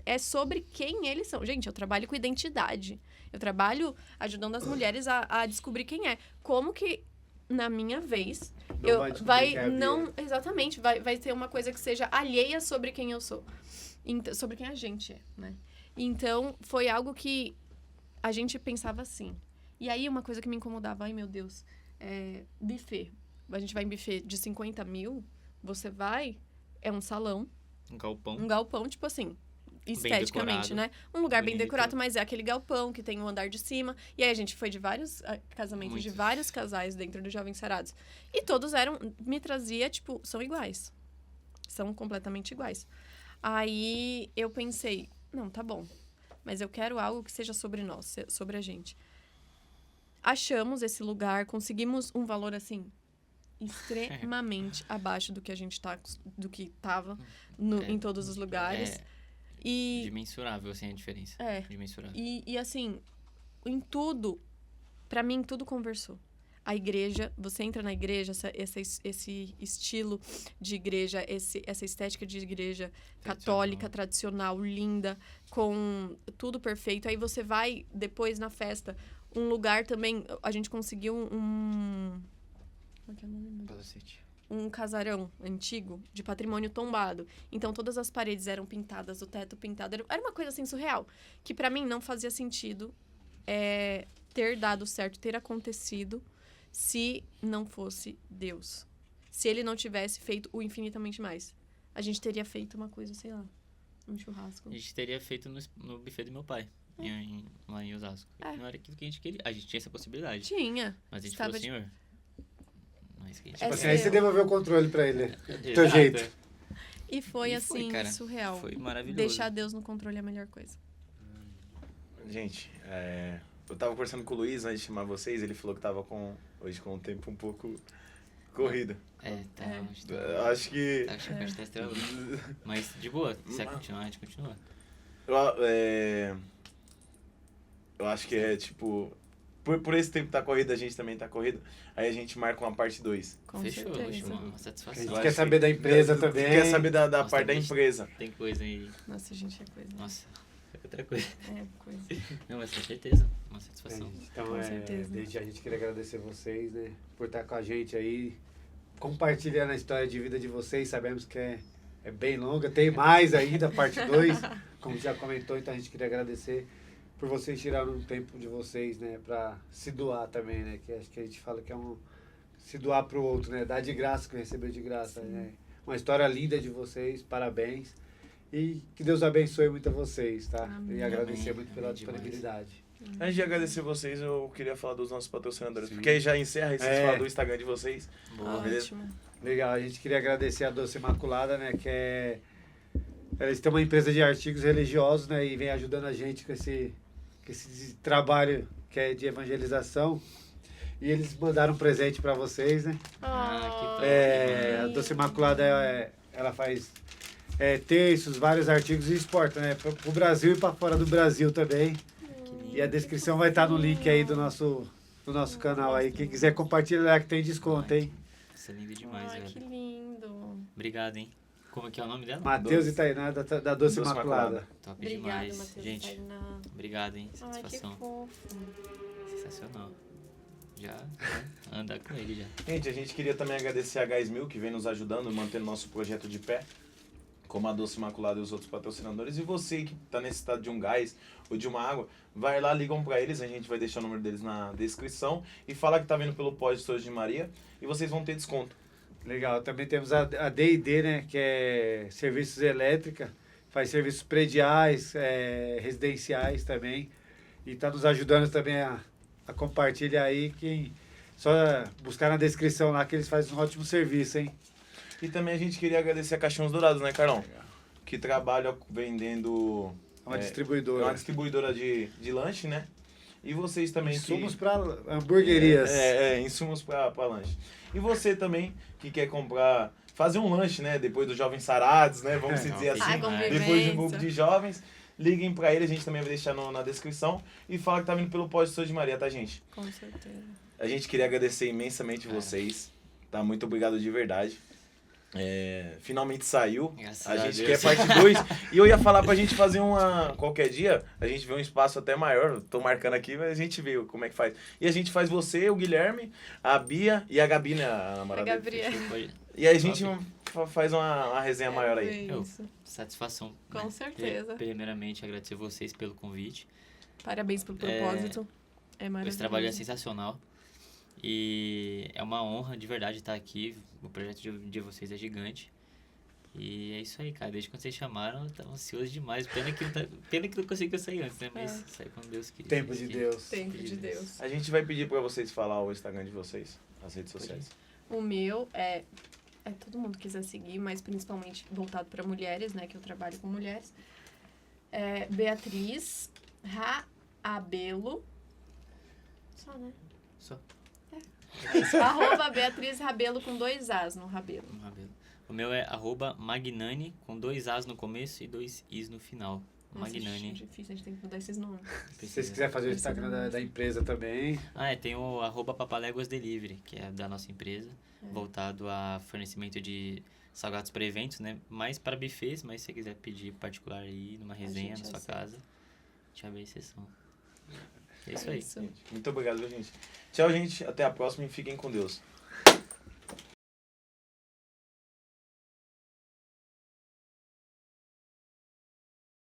é sobre quem eles são. Gente, eu trabalho com identidade. Eu trabalho ajudando as mulheres a descobrir quem é. Como que, na minha vez, Não vai descobrir quem é a Bia. não exatamente, vai ter uma coisa que seja alheia sobre quem eu sou. Sobre quem a gente é, né? Então, foi algo que a gente pensava assim. E aí, uma coisa que me incomodava, ai meu Deus, buffet. A gente vai em buffet de 50 mil, você vai, é um salão, Um galpão. um galpão, tipo assim, esteticamente, decorado, né? Um lugar bem bonito. decorado, mas é aquele galpão que tem o andar de cima. E aí a gente foi de vários casamentos de Muitos. vários casais dentro do Jovens Sarados. E todos me trazia, tipo, são iguais. São completamente iguais. Aí eu pensei, não, tá bom. Mas eu quero algo que seja sobre nós, sobre a gente. Achamos esse lugar, conseguimos um valor, assim, extremamente abaixo do que a gente do que tava em todos os lugares. E, Dimensurável, assim, a diferença. Dimensurável. e assim, em tudo, pra mim, tudo conversou. A igreja, você entra na igreja, esse estilo de igreja, essa estética de igreja católica, tradicional, linda, com tudo perfeito. Aí você vai, depois, na festa, um lugar também, a gente conseguiu Como é que é o nome? Um casarão antigo de patrimônio tombado. Então, todas as paredes eram pintadas, o teto pintado. Era uma coisa, assim, surreal. Que, pra mim, não fazia sentido ter dado certo, ter acontecido, se não fosse Deus. Se ele não tivesse feito o infinitamente mais. A gente teria feito uma coisa, sei lá, um churrasco. A gente teria feito no buffet do meu pai, lá em Osasco. Não era aquilo que a gente queria. A gente tinha essa possibilidade. Tinha. Mas a gente Estava falou, senhor... Não é isso que a gente É Tipo quer. assim, aí você devolveu o controle pra ele, do teu jeito. E foi, assim, cara. surreal. Foi maravilhoso. Deixar Deus no controle é a melhor coisa. Gente, eu tava conversando com o Luiz antes de chamar vocês, ele falou que tava hoje com o tempo um pouco corrido. Acho que... Tá achando que a gente tá estrelando. Mas, de boa, se quiser continuar, a gente continua. Eu acho que tipo... Por esse tempo tá corrido, a gente também tá corrido. Aí a gente marca uma parte 2. Com certeza. certeza. Uma A satisfação. gente quer saber da empresa também. Quer saber da Nossa, parte da tem empresa. Tem coisa aí. Nossa, gente, é coisa. Nossa, é outra coisa. É coisa. Não, mas com certeza. Uma satisfação. Então, Com certeza. desde já a gente queria agradecer vocês, né? Por estar com a gente aí, compartilhando a história de vida de vocês. Sabemos que é bem longa, tem mais ainda, parte 2, como já comentou, então a gente queria agradecer por vocês tirarem um tempo de vocês, né? Pra se doar também, né? Que acho que a gente fala que é se doar pro outro, né? Dar de graça, que recebeu de graça, né? Uma história linda de vocês, parabéns. E que Deus abençoe muito a vocês, tá? Amém. E agradecer Amém. muito pela Demais. disponibilidade. Antes de agradecer vocês, eu queria falar dos nossos patrocinadores. Sim. Porque aí já encerra e vocês É. falam do Instagram de vocês. Boa. beleza? Ótimo. Legal, a gente queria agradecer a Doce Imaculada, né? Que eles têm uma empresa de artigos religiosos, né? E vem ajudando a gente com esse trabalho que é de evangelização. E eles mandaram um presente para vocês, né? Ah, que A Doce Imaculada, ela faz terços, vários artigos e exporta, né? Para o Brasil e para fora do Brasil também. E a descrição vai estar no link aí do nosso canal aí. Quem quiser compartilhar que tem desconto, hein? Isso é lindo demais, Ai, velho. que lindo. Obrigado, hein? Como que é o nome dela? Matheus e Tainá da Doce Imaculada. Top Obrigada, demais. Matheus. Gente, Tainá. obrigado, hein? Ai, que Satisfação. fofo. Sensacional. Já andar com ele já. Gente, a gente queria também agradecer a Gás Mil, que vem nos ajudando, mantendo nosso projeto de pé, como a Doce Imaculada e os outros patrocinadores. E você que está necessitado de um gás ou de uma água, vai lá, ligam para eles, a gente vai deixar o número deles na descrição e fala que tá vindo pelo Pós Estores de Maria e vocês vão ter desconto. Legal, também temos a D&D, né, que é serviços elétrica, faz serviços prediais, residenciais também, e está nos ajudando também a compartilhar aí, que só buscar na descrição lá que eles fazem um ótimo serviço, hein? E também a gente queria agradecer a Caixões Dourados, né, Carlão? Que trabalha vendendo... Uma É distribuidora. uma distribuidora de lanche, né? E vocês também Insumos que... para hamburguerias. insumos para lanche. E você também que quer comprar, fazer um lanche, né? Depois dos Jovens Sarados, né? Vamos se dizer assim. Ai, convivência. Depois de um grupo de jovens, liguem para ele, a gente também vai deixar na descrição. E fala que tá vindo pelo Pós Estores de Maria, tá, gente? Com certeza. A gente queria agradecer imensamente vocês, tá? Muito obrigado de verdade. Finalmente saiu. Graças A a gente Deus. quer parte 2. E eu ia falar pra gente fazer qualquer dia, a gente vê um espaço até maior. Tô marcando aqui, mas a gente vê como é que faz. E a gente faz você, o Guilherme, a Bia e a Gabi, né? A namorada A dele. Gabriela. Foi E aí a gente faz uma resenha maior aí. Isso. satisfação. Com né? certeza. Primeiramente, agradecer vocês pelo convite. Parabéns pelo propósito. É maravilhoso. Esse trabalho é sensacional. E é uma honra de verdade estar aqui. O projeto de vocês é gigante. E é isso aí, cara. Desde quando vocês chamaram, eu tava ansioso demais. Pena que não conseguiu sair antes, né? Mas sai quando Deus quis. Tempo de Deus. Tempo de Deus. A gente vai pedir pra vocês falar o Instagram de vocês, as redes sociais. O meu é todo mundo quiser seguir, mas principalmente voltado para mulheres, né? Que eu trabalho com mulheres. É Beatriz Rabelo. Só, né? Só. É isso. @ Beatriz Rabelo com 2 As no Rabelo. Um rabelo. O meu é @Magnani, com 2 As no começo e 2 Is no final. Nossa, Magnani. é difícil, a gente tem que mudar esses nomes. Se vocês quiserem fazer o Instagram da empresa também. Tem o @Papaléguas Delivery, que é da nossa empresa, voltado a fornecimento de salgados para eventos, né? Mais para buffets, mas se você quiser pedir particular aí, numa resenha na sua casa, te abre a exceção. É isso aí. Isso. Muito obrigado, gente. Tchau, gente. Até a próxima e fiquem com Deus.